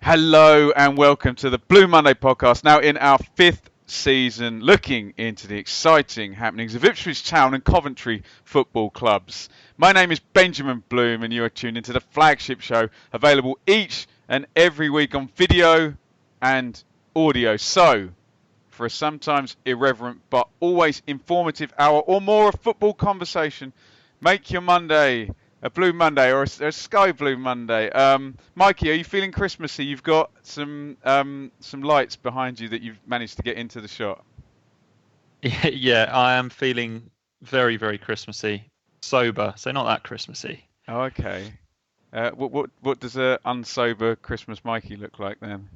Hello and welcome to the Blue Monday podcast. Now in our fifth season, looking into the exciting happenings of Ipswich Town and Coventry football clubs. My name is Benjamin Bloom and you are tuned into the flagship show, available each and every week on video and audio. So, for a sometimes irreverent but always informative hour or more of football conversation, make your Monday a Blue Monday or a Sky Blue Monday. Mikey, are you feeling Christmassy? You've got some lights behind you that you've managed to get into the shot. Yeah, I am feeling very, very Christmassy. Sober, so not that Christmassy. Oh, okay. What does a unsober Christmas Mikey look like then?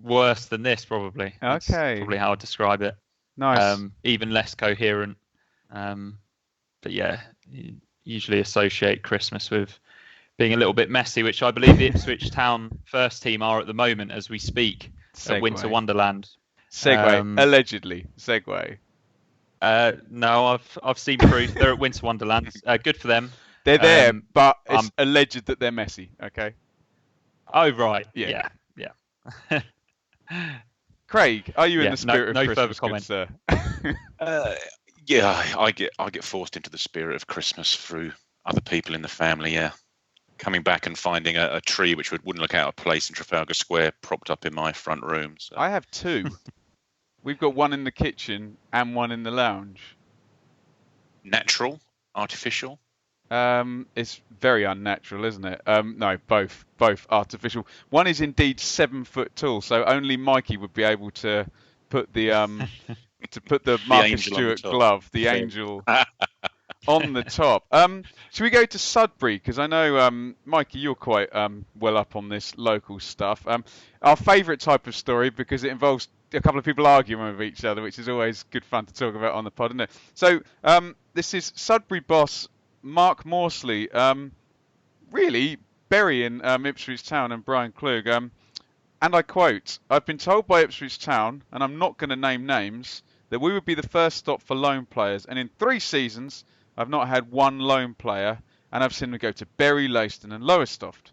Worse than this, probably. That's Okay. probably how I'd describe it. Nice. Even less coherent. But yeah, you usually associate Christmas with being a little bit messy, which I believe the Ipswich Town first team are at the moment as we speak at Winter Wonderland. Allegedly. Segue. No, I've seen proof. They're at Winter Wonderland. Good for them. They're there, but it's alleged that they're messy. Okay. Oh right. Yeah. Craig, are you in the spirit of Christmas, further good sir? Yeah, I get forced into the spirit of Christmas through other people in the family. Yeah, coming back and finding a tree which wouldn't look out of place in Trafalgar Square propped up in my front room. So. I have two. We've got one in the kitchen and one in the lounge. Natural, artificial. It's very unnatural, isn't it? No, both artificial. One is indeed 7 foot tall, so only Mikey would be able to put the Marcus Stewart glove, the angel, on the top. Should we go to Sudbury? Because I know, Mikey, you're quite well up on this local stuff. Our favourite type of story, because it involves a couple of people arguing with each other, which is always good fun to talk about on the pod, isn't it? So this is Sudbury boss Mark Morsley, really burying Ipswich Town and Brian Klug. And I quote, "I've been told by Ipswich Town, and I'm not going to name names, that we would be the first stop for loan players. And in 3 seasons, I've not had one loan player, and I've seen them go to Bury, Leiston and Lowestoft.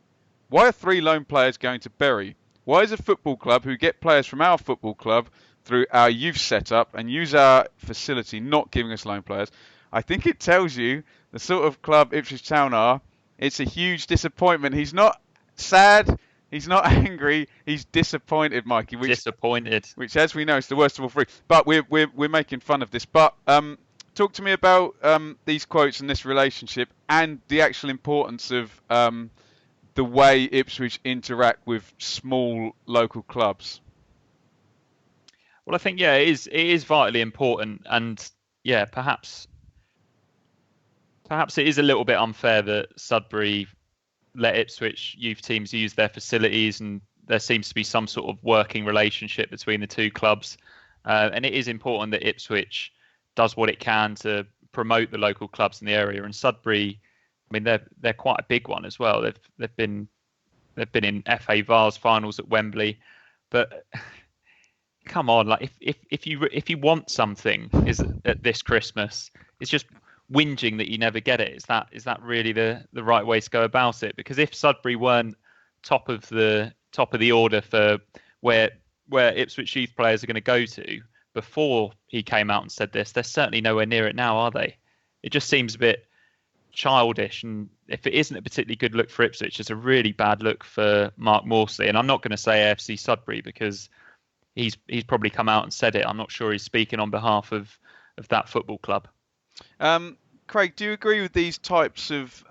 Why are 3 loan players going to Bury? Why is a football club who get players from our football club through our youth setup and use our facility not giving us loan players? I think it tells you the sort of club Ipswich Town are. It's a huge disappointment." He's not sad. He's not angry. He's disappointed, Mikey. Disappointed. Which, as we know, is the worst of all 3. But we're making fun of this. But talk to me about these quotes and this relationship and the actual importance of the way Ipswich interact with small local clubs. Well, I think it is vitally important, and perhaps it is a little bit unfair that Sudbury let Ipswich youth teams use their facilities, and there seems to be some sort of working relationship between the 2 clubs. And it is important that Ipswich does what it can to promote the local clubs in the area. And Sudbury, I mean, they're quite a big one as well. They've been in FA Vase finals at Wembley, but come on, like if you want something at this Christmas, it's just whinging that you never get it. Is that really the right way to go about it? Because if Sudbury weren't top of the order for where Ipswich youth players are going to go to before he came out and said this, they're certainly nowhere near it now, are they? It just seems a bit childish, and if it isn't a particularly good look for Ipswich, it's a really bad look for Mark Morsley. And I'm not going to say AFC Sudbury because he's probably come out and said it. I'm not sure he's speaking on behalf of that football club. Craig, do you agree with these types of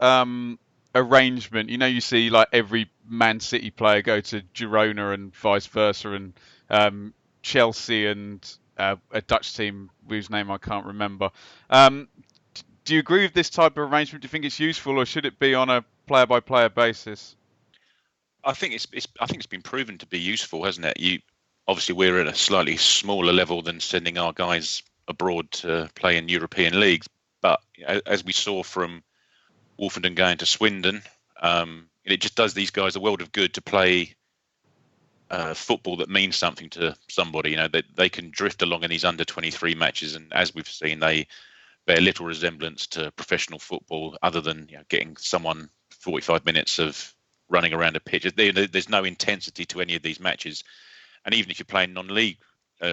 arrangement? You know, you see like every Man City player go to Girona and vice versa, and Chelsea and a Dutch team whose name I can't remember. Do you agree with this type of arrangement? Do you think it's useful, or should it be on a player-by-player basis? I think it's been proven to be useful, hasn't it? Obviously we're at a slightly smaller level than sending our guys abroad to play in European leagues. But as we saw from Wolfenden going to Swindon, it just does these guys a world of good to play football that means something to somebody. They can drift along in these under 23 matches, and as we've seen, they bear little resemblance to professional football, other than getting someone 45 minutes of running around a pitch. There's no intensity to any of these matches, and even if you're playing non-league,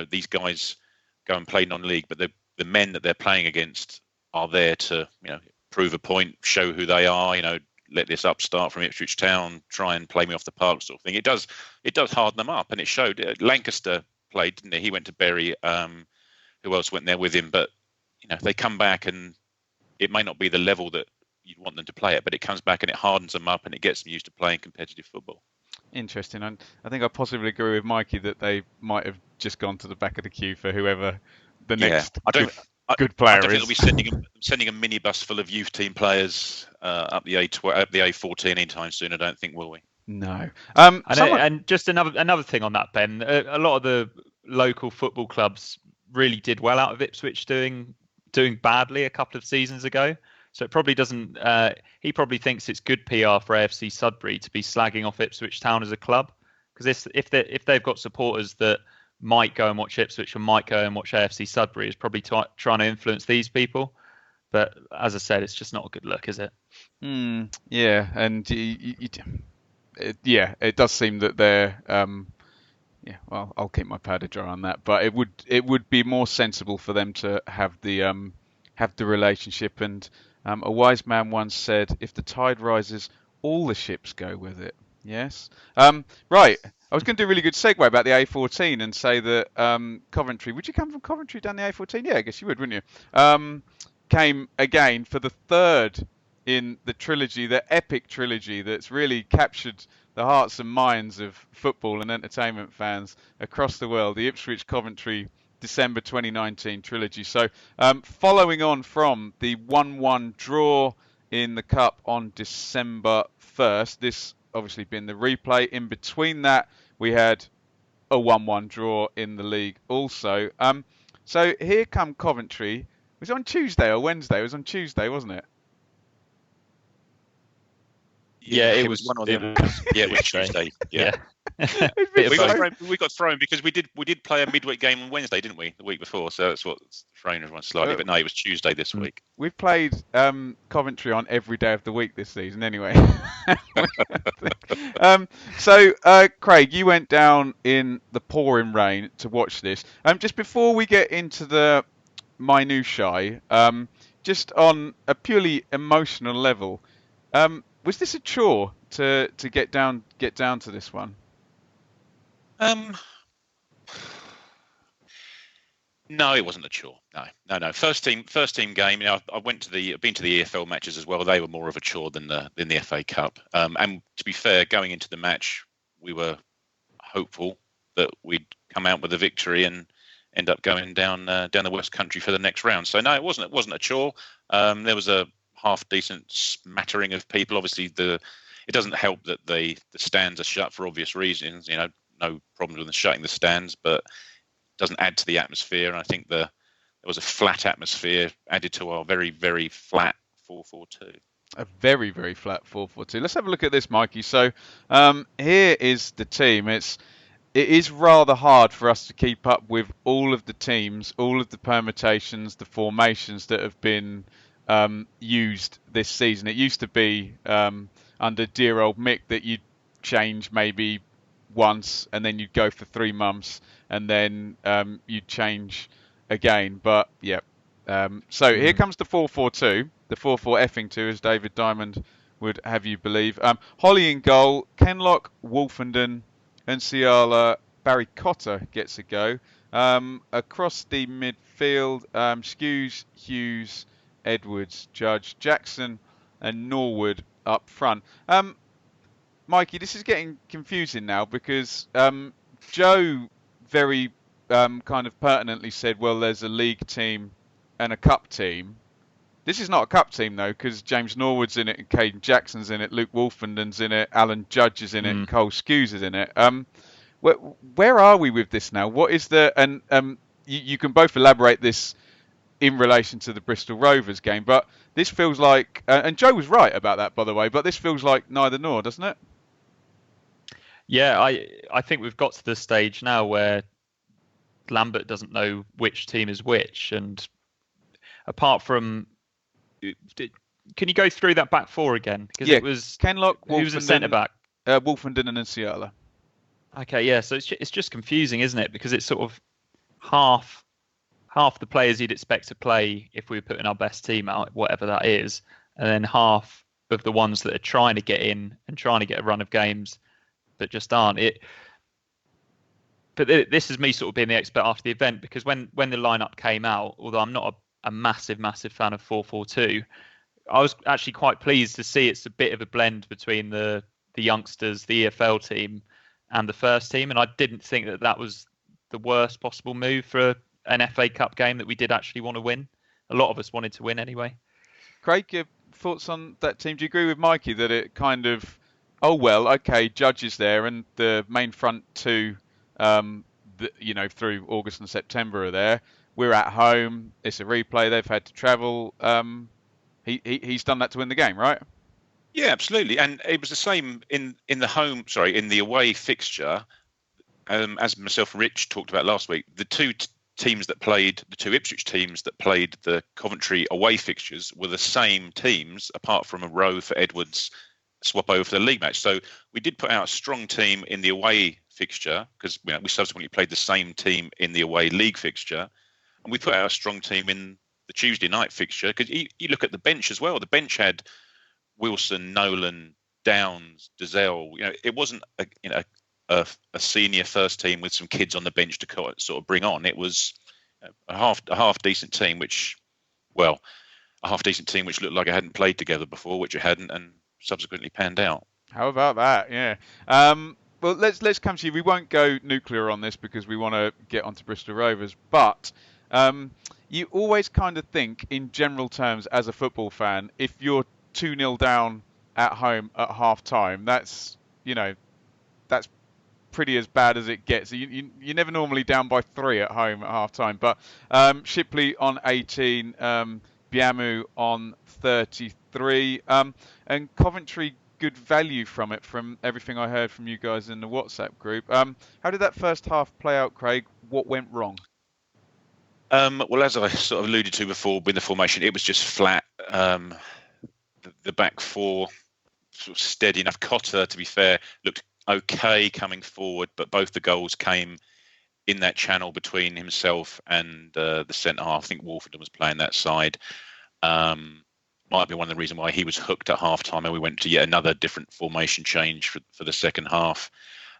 these guys go and play non-league, but the men that they're playing against are there to prove a point, show who they are. Let this upstart from Ipswich Town try and play me off the park, sort of thing. It does harden them up, and it showed. Lancaster played, didn't he? He went to Bury. Who else went there with him? But they come back, and it may not be the level that you'd want them to play at, but it comes back and it hardens them up and it gets them used to playing competitive football. Interesting. And I think I possibly agree with Mikey that they might have just gone to the back of the queue for whoever the next good player I don't is. think they'll be sending a minibus full of youth team players up the A14 anytime soon. I don't think, will we? No. And just another thing on that, Ben. A lot of the local football clubs really did well out of Ipswich doing badly a couple of seasons ago. So it probably doesn't. He probably thinks it's good PR for AFC Sudbury to be slagging off Ipswich Town as a club, because if they've got supporters that might go and watch Ipswich and might go and watch AFC Sudbury, is probably trying to influence these people. But as I said, it's just not a good look, is it? Yeah, and it does seem that they're. Well, I'll keep my powder dry on that, but it would be more sensible for them to have the relationship. And a wise man once said, "If the tide rises, all the ships go with it." Yes. Right. I was going to do a really good segue about the A14 and say that Coventry. Would you come from Coventry down the A14? Yeah, I guess you would, wouldn't you? Came again for the third in the trilogy, the epic trilogy that's really captured the hearts and minds of football and entertainment fans across the world. The Ipswich Coventry December 2019 trilogy. So following on from the 1-1 draw in the Cup on December 1st, this obviously been the replay. In between that, we had a 1-1 draw in the league also. So here come Coventry. It was on Tuesday or Wednesday? It was on Tuesday, wasn't it? Yeah, it was one of them. Yeah, it was Tuesday. Yeah. we got thrown because we did play a midweek game on Wednesday, didn't we? The week before, so that's what's thrown everyone slightly. But no, it was Tuesday this week. We've played Coventry on every day of the week this season, anyway. So, Craig, you went down in the pouring rain to watch this. Just before we get into the minutiae, just on a purely emotional level. Was this a chore to get down to this one? No, it wasn't a chore. No. First team game. I've been to the EFL matches as well. They were more of a chore than the FA Cup. And to be fair, going into the match, we were hopeful that we'd come out with a victory and end up going down the West Country for the next round. So no, it wasn't a chore. There was a half decent smattering of people. Obviously, it doesn't help that the stands are shut for obvious reasons. No problems with them shutting the stands, but it doesn't add to the atmosphere. And I think there was a flat atmosphere added to our very, very flat 4-4-2. A very, very flat 4-4-2. Let's have a look at this, Mikey. So here is the team. It is rather hard for us to keep up with all of the teams, all of the permutations, the formations that have been used this season. It used to be under dear old Mick that you'd change maybe once and then you'd go for 3 months and then you'd change again. But yeah, so here comes the 4-4-2, the 4-4-2, as David Diamond would have you believe. Holly in goal, Kenlock, Wolfenden, and Ciala. Barry Cotter gets a go. Across the midfield, Skews, Hughes, Edwards, Judge, Jackson and Norwood up front. Mikey, this is getting confusing now because Joe very kind of pertinently said, well, there's a league team and a cup team. This is not a cup team, though, because James Norwood's in it and Caden Jackson's in it, Luke Wolfenden's in it, Alan Judge is in it, and Cole Skews is in it. Where are we with this now? What is the... And you can both elaborate this in relation to the Bristol Rovers game. But this feels like, and Joe was right about that, by the way, but this feels like neither nor, doesn't it? Yeah, I think we've got to the stage now where Lambert doesn't know which team is which. And apart from, can you go through that back four again? Because it was Kenlock, who was the centre back? Wolfenden and Nsiala. Okay, yeah. So it's just confusing, isn't it? Because it's sort of half the players you'd expect to play if we were putting our best team out, whatever that is, and then half of the ones that are trying to get in and trying to get a run of games that just aren't it. But this is me sort of being the expert after the event, because when the lineup came out, although I'm not a massive fan of 4-4-2, I was actually quite pleased to see it's a bit of a blend between the youngsters, the EFL team, and the first team. And I didn't think that was the worst possible move for an FA Cup game that we did actually want to win. A lot of us wanted to win anyway. Craig, your thoughts on that team? Do you agree with Mikey that it kind of, oh well, okay, Judge is there and the main front two, through August and September are there. We're at home. It's a replay. They've had to travel. He's done that to win the game, right? Yeah, absolutely. And it was the same in the away fixture. As myself and Rich talked about last week, the two Ipswich teams that played the Coventry away fixtures were the same teams, apart from a row for Edwards swap over for the league match. So we did put out a strong team in the away fixture, because we subsequently played the same team in the away league fixture, and we put out a strong team in the Tuesday night fixture, because you look at the bench as well. The bench had Wilson, Nolan, Downs, Dazelle. It wasn't a senior first team with some kids on the bench to sort of bring on. It was a half decent team, which looked like it hadn't played together before, which it hadn't, and subsequently panned out. How about that? Yeah. Well, let's come to you. We won't go nuclear on this because we want to get onto Bristol Rovers, but you always kind of think in general terms as a football fan, if you're 2-0 down at home at half time, that's pretty as bad as it gets. You're never normally down by 3 at home at half time. But Shipley on 18, Biamu on 33, and Coventry good value from it, from everything I heard from you guys in the WhatsApp group. How did that first half play out, Craig? What went wrong? Well, as I sort of alluded to before with the formation, it was just flat. The back four sort of steady enough. Cotter, to be fair, looked okay coming forward, but both the goals came in that channel between himself and the centre half. I think Wolfenden was playing that side. Might be one of the reasons why he was hooked at half time, and we went to yet another different formation change for the second half.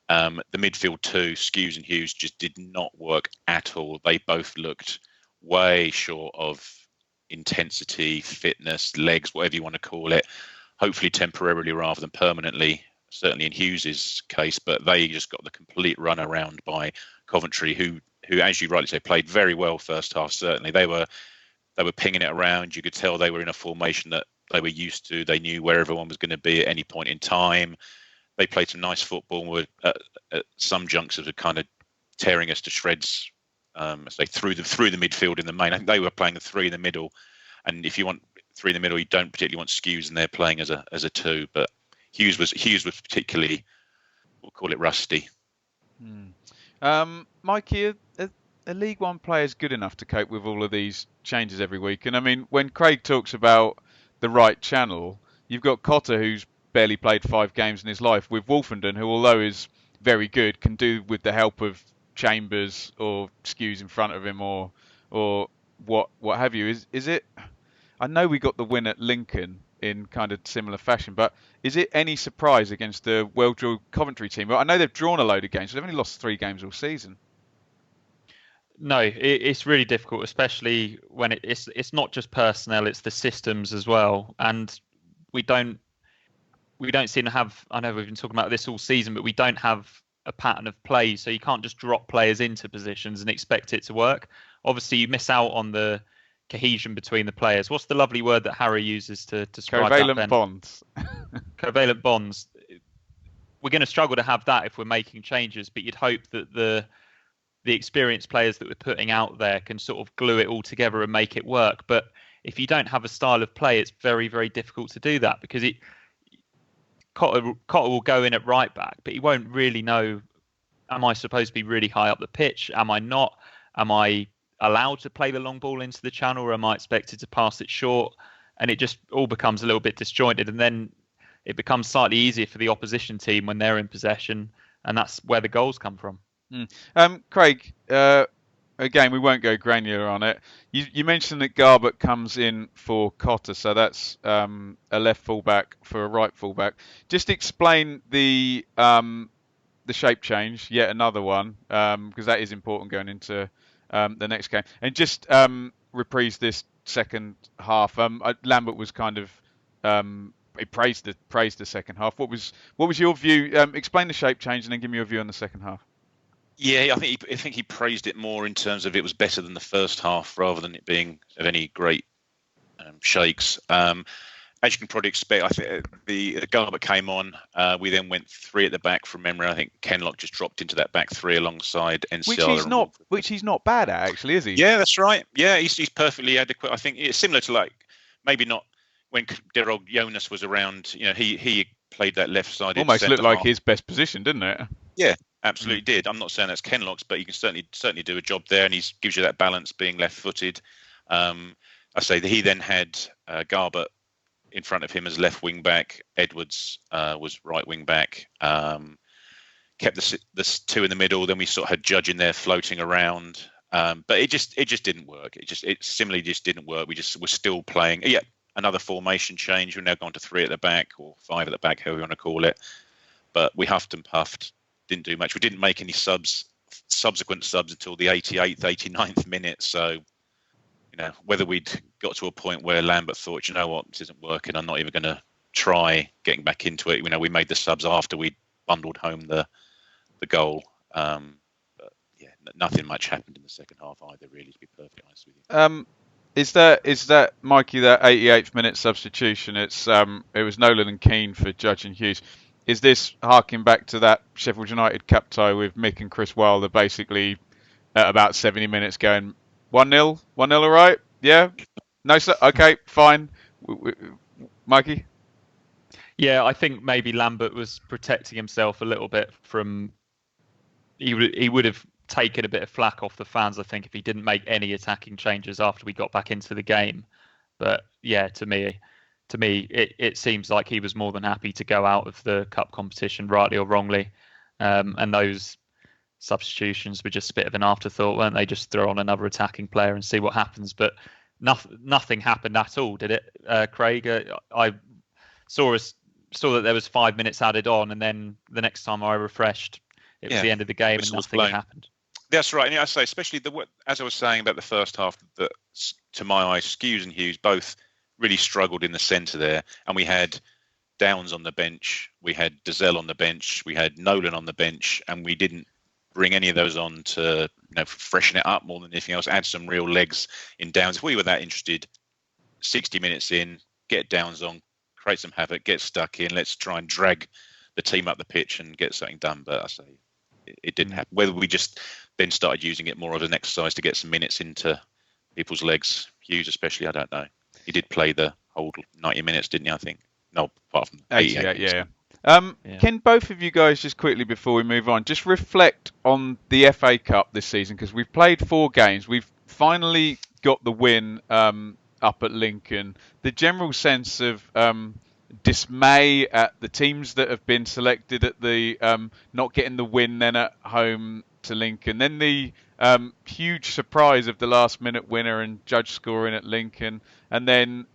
The midfield two, Skews and Hughes, just did not work at all. They both looked way short of intensity, fitness, legs, whatever you want to call it. Hopefully temporarily rather than permanently, certainly in Hughes's case, but they just got the complete run around by Coventry, who, as you rightly say, played very well first half. Certainly, they were pinging it around. You could tell they were in a formation that they were used to. They knew where everyone was going to be at any point in time. They played some nice football. Were at some junctures of kind of tearing us to shreds. As they through the midfield in the main. I think they were playing the three in the middle, and if you want three in the middle, you don't particularly want Skews in there playing as a two. But Hughes was particularly, we'll call it rusty. Mikey, a League One player is good enough to cope with all of these changes every week. And I mean, when Craig talks about the right channel, you've got Cotter, who's barely played 5 games in his life, with Wolfenden, who, although is very good, can do with the help of Chambers or Skews in front of him or what have you. Is it? I know we got the win at Lincoln in kind of similar fashion, but is it any surprise against the well-drilled Coventry team? I know they've drawn a load of games, but they've only lost 3 games all season. No, it's really difficult, especially when it's not just personnel, it's the systems as well. And we don't seem to have, I know we've been talking about this all season, but we don't have a pattern of play. So you can't just drop players into positions and expect it to work. Obviously, you miss out on the cohesion between the players. What's the lovely word that Harry uses to describe that? Covalent bonds. Covalent bonds. We're going to struggle to have that if we're making changes, but you'd hope that the the experienced players that we're putting out there can sort of glue it all together and make it work. But if you don't have a style of play, it's very, very difficult to do that, because Cotter will go in at right back, but he won't really know, am I supposed to be really high up the pitch? Am I not? Am I allowed to play the long ball into the channel, or am I expected to pass it short? And it just all becomes a little bit disjointed. And then it becomes slightly easier for the opposition team when they're in possession. And that's where the goals come from. Craig, again, we won't go granular on it. You mentioned that Garbutt comes in for Cotter, so that's a left fullback for a right fullback. Just explain the shape change, yet another one, because that is important going into the next game. And just reprise this second half. Lambert was kind of he praised the second half. What was your view? Explain the shape change and then give me your view on the second half. Yeah, I think he praised it more in terms of it was better than the first half, rather than it being of any great shakes. As you can probably expect, I think the Garbutt came on. We then went three at the back from memory. I think Kenlock just dropped into that back three alongside Enciala. Which he's not bad at, actually, is he? Yeah, that's right. Yeah, he's perfectly adequate. I think it's similar to, like, maybe not when Derog Jonas was around. You know, he played that left side. Almost looked like his best position, didn't it? Yeah, absolutely did. I'm not saying that's Kenlock's, but you can certainly do a job there, and he gives you that balance being left-footed. I say that he then had Garbutt in front of him as left wing back. Edwards was right wing back. Kept the two in the middle. Then we sort of had Judge in there floating around. But it just didn't work. It similarly just didn't work. We're still playing. Yeah, another formation change. We're now gone to three at the back, or five at the back, however you want to call it. But we huffed and puffed. Didn't do much. We didn't make any subsequent subs until the 88th, 89th minute. So, you know, whether we'd got to a point where Lambert thought, you know what, this isn't working, I'm not even going to try getting back into it. You know, we made the subs after we bundled home the goal. But yeah, nothing much happened in the second half either, really, to be perfectly honest with you. Is that Mikey, that 88th minute substitution? It was Nolan and Keane for Judge and Hughes. Is this harking back to that Sheffield United cup tie with Mick and Chris Wilder basically at about 70 minutes going 1-0, all right? Yeah? No, sir? Okay, fine. Mikey? Yeah, I think maybe Lambert was protecting himself a little bit from... He would have taken a bit of flack off the fans, I think, if he didn't make any attacking changes after we got back into the game. But yeah, to me, it seems like he was more than happy to go out of the cup competition, rightly or wrongly. And those substitutions were just a bit of an afterthought, weren't they? Just throw on another attacking player and see what happens. But nothing happened at all, did it, Craig? I saw that there was 5 minutes added on, and then the next time I refreshed, it was the end of the game and nothing happened. That's right. And I say, especially as I was saying about the first half, that to my eye, Skews and Hughes both really struggled in the centre there. And we had Downs on the bench, we had Dazelle on the bench, we had Nolan on the bench, and we didn't bring any of those on to freshen it up more than anything else, add some real legs in Downs. If we were that interested, 60 minutes in, get Downs on, create some havoc, get stuck in, let's try and drag the team up the pitch and get something done. But I say it didn't happen. Whether we just then started using it more as an exercise to get some minutes into people's legs, Hughes especially, I don't know. He did play the whole 90 minutes, didn't he, I think? No, apart from 88. Yeah. Can both of you guys, just quickly before we move on, just reflect on the FA Cup this season? Because we've played 4 games. We've finally got the win up at Lincoln. The general sense of dismay at the teams that have been selected at the not getting the win then at home to Lincoln. Then the huge surprise of the last-minute winner and Judge scoring at Lincoln. And then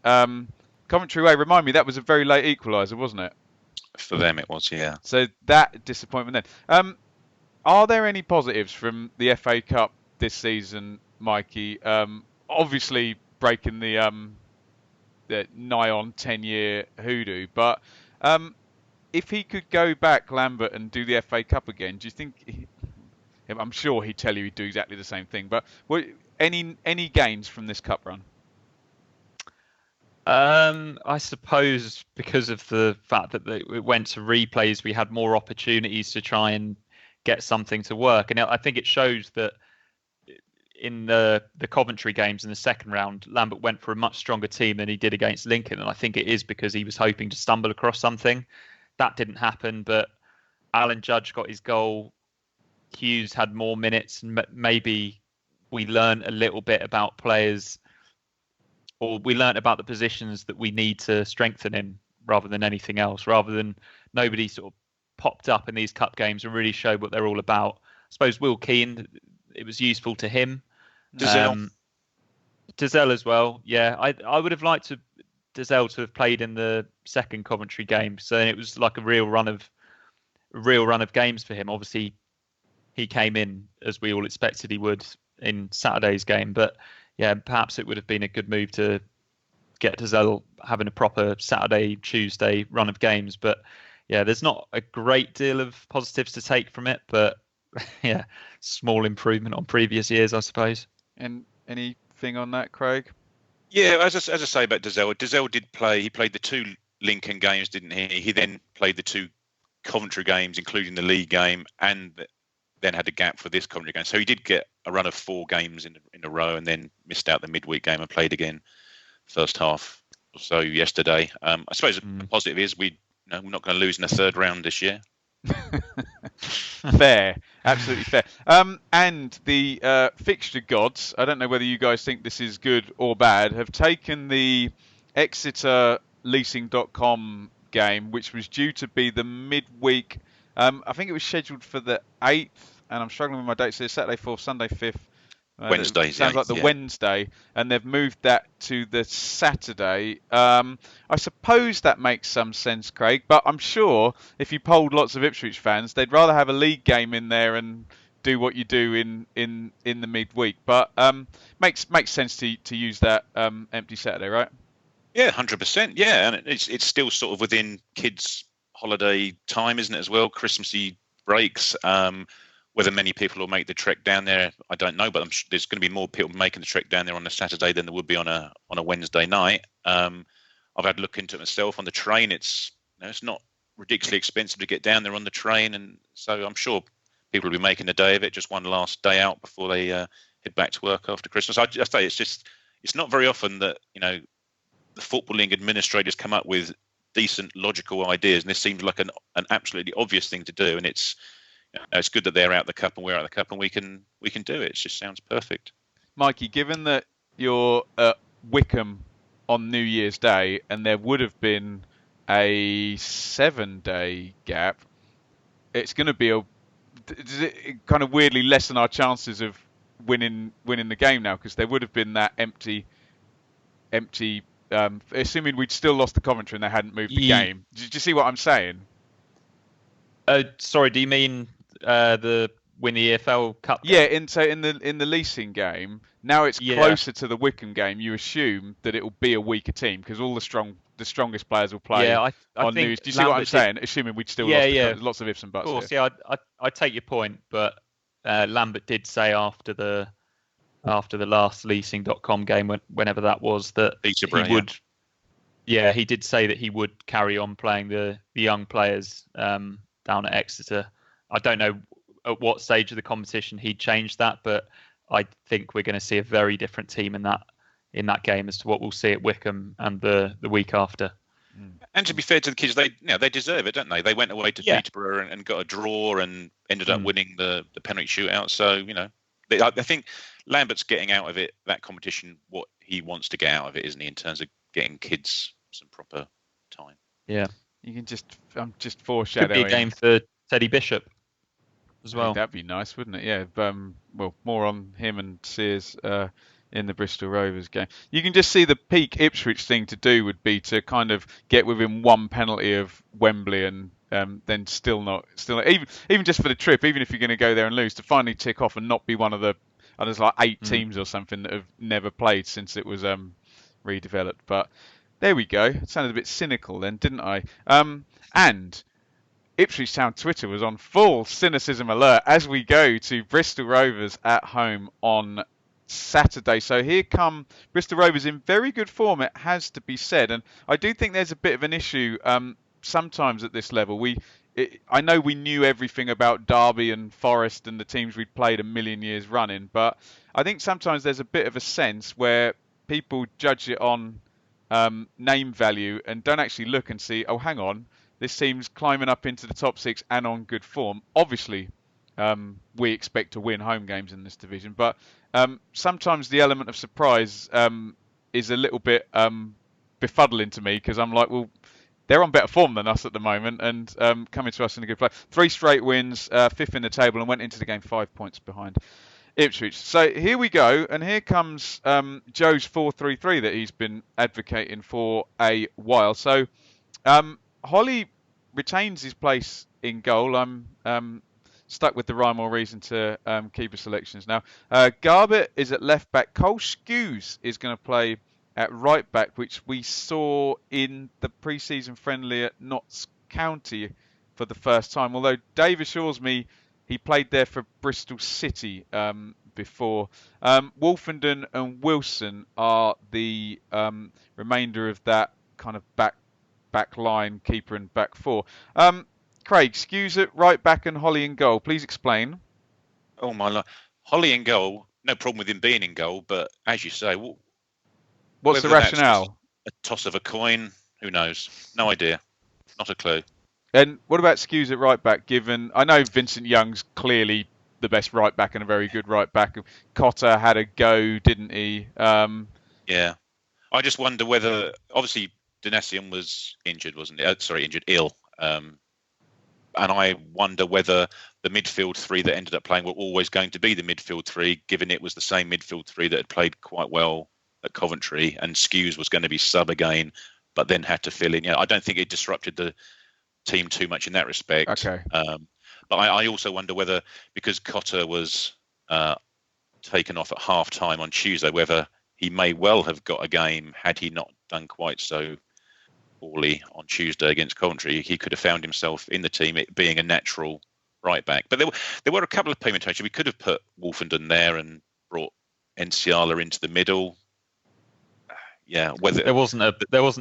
Coventry Way, remind me, that was a very late equaliser, wasn't it? For them it was, yeah. So that disappointment then. Are there any positives from the FA Cup this season, Mikey? Obviously breaking the nigh on 10-year hoodoo, but if he could go back, Lambert, and do the FA Cup again, do you think... I'm sure he'd tell you he'd do exactly the same thing, but any gains from this cup run? I suppose because of the fact that it went to replays, we had more opportunities to try and get something to work. And I think it shows that in the Coventry games in the second round, Lambert went for a much stronger team than he did against Lincoln. And I think it is because he was hoping to stumble across something. That didn't happen, but Alan Judge got his goal. Hughes had more minutes, and maybe we learned a little bit about players, or we learned about the positions that we need to strengthen in rather than anything else, rather than nobody sort of popped up in these cup games and really showed what they're all about. I suppose Will Keane, it was useful to him. Dazelle as well. Yeah, I would have liked Dazelle to have played in the second Coventry game. So it was like a real run of games for him. Obviously, he came in as we all expected he would in Saturday's game. But yeah, perhaps it would have been a good move to get Dazelle having a proper Saturday, Tuesday run of games. But yeah, there's not a great deal of positives to take from it. But yeah, small improvement on previous years, I suppose. And anything on that, Craig? Yeah, as I say about Dazelle did play. He played the 2 Lincoln games, didn't he? He then played the 2 Coventry games, including the league game, and then had a gap for this Coventry game. So he did get a run of 4 games in a row, and then missed out the midweek game and played again first half or so yesterday. I suppose the positive is we're not going to lose in the third round this year. Fair, absolutely fair. And the fixture gods, I don't know whether you guys think this is good or bad, have taken the Exeter Leasing.com game, which was due to be the midweek. I think it was scheduled for the 8th, and I'm struggling with my dates here, Saturday 4th, Sunday 5th. Wednesday. Sounds like the Wednesday, and they've moved that to the Saturday. I suppose that makes some sense, Craig, but I'm sure if you polled lots of Ipswich fans, they'd rather have a league game in there and do what you do in the midweek. But makes sense to use that empty Saturday, right? Yeah, 100%. Yeah, and it's still sort of within kids' holiday time, isn't it, as well? Christmassy breaks. Whether many people will make the trek down there, I don't know, but I'm sure there's going to be more people making the trek down there on a Saturday than there would be on a Wednesday night. I've had a look into it myself. On the train, it's not ridiculously expensive to get down there on the train, and so I'm sure people will be making the day of it, just one last day out before they head back to work after Christmas. I say it's not very often that the footballing administrators come up with decent, logical ideas, and this seems like an absolutely obvious thing to do, and it's good that they're out the cup and we're out the cup and we can do it. It just sounds perfect. Mikey, given that you're at Wickham on New Year's Day and there would have been a 7-day gap, it's going to be does it kind of weirdly lessen our chances of winning the game now, because there would have been that empty. Assuming we'd still lost the Coventry and they hadn't moved the game. Did you see what I'm saying? Sorry, do you mean the win the EFL Cup game? Yeah, in the leasing game, now it's closer to the Wickham game. You assume that it will be a weaker team because all the strongest players will play on New Year's. Do you see what I'm saying? Assuming we'd still lost lots of ifs and buts. Of course, here. I take your point, but Lambert did say after the last leasing.com game, whenever that was, that Peterborough, he would. Yeah, he did say that he would carry on playing the young players down at Exeter. I don't know at what stage of the competition he changed that, but I think we're going to see a very different team in that game as to what we'll see at Wickham and the week after. And to be fair to the kids, they deserve it, don't they? They went away to Peterborough and got a draw and ended up winning the penalty shootout. So I think Lambert's getting out of it, that competition, what he wants to get out of it, isn't he? In terms of getting kids some proper time. Yeah, I'm just foreshadowing. Could be a game for Teddy Bishop as well. That'd be nice, wouldn't it? Yeah. Well, more on him and Sears in the Bristol Rovers game. You can just see the peak Ipswich thing to do would be to kind of get within one penalty of Wembley and then still not even just for the trip, even if you're going to go there and lose, to finally tick off and not be one of the there's like 8 teams or something that have never played since it was redeveloped. But there we go. It sounded a bit cynical then, didn't I? And Ipswich Town Twitter was on full cynicism alert as we go to Bristol Rovers at home on Saturday. So here come Bristol Rovers in very good form, it has to be said. And I do think there's a bit of an issue sometimes at this level. I know we knew everything about Derby and Forest and the teams we'd played a million years running, but I think sometimes there's a bit of a sense where people judge it on name value and don't actually look and see, oh, hang on, this team's climbing up into the top 6 and on good form. Obviously, we expect to win home games in this division, but sometimes the element of surprise is a little bit befuddling to me, because I'm like, well, they're on better form than us at the moment, and coming to us in a good place. 3 straight wins, 5th in the table, and went into the game 5 points behind Ipswich. So here we go, and here comes Joe's 4-3-3 that he's been advocating for a while. So Holly retains his place in goal. I'm stuck with the rhyme or reason to keeper selections now. Garbett is at left back. Cole Skews is going to play at right back, which we saw in the pre-season friendly at Notts County for the first time. Although Dave assures me he played there for Bristol City before. Wolfenden and Wilson are the remainder of that kind of back line, keeper and back four. Craig, Skews at right back and Holly in goal. Please explain. Oh my lord, Holly in goal. No problem with him being in goal, but as you say, what's the rationale? A toss of a coin. Who knows? No idea. Not a clue. And what about Skews at right back? Given I know Vincent Young's clearly the best right back and a very good right back. Cotter had a go, didn't he? Yeah. I just wonder whether, obviously, Donessian was injured, wasn't he? Ill. And I wonder whether the midfield three that ended up playing were always going to be the midfield three, given it was the same midfield three that had played quite well at Coventry, and Skews was going to be sub again, but then had to fill in. Yeah, I don't think it disrupted the team too much in that respect. Okay. But I also wonder whether, because Cotter was taken off at half time on Tuesday, whether he may well have got a game had he not done quite so poorly on Tuesday against Coventry. He could have found himself in the team, it being a natural right back. But there were a couple of permutations. We could have put Wolfenden there and brought Enciala into the middle. Yeah, whether there wasn't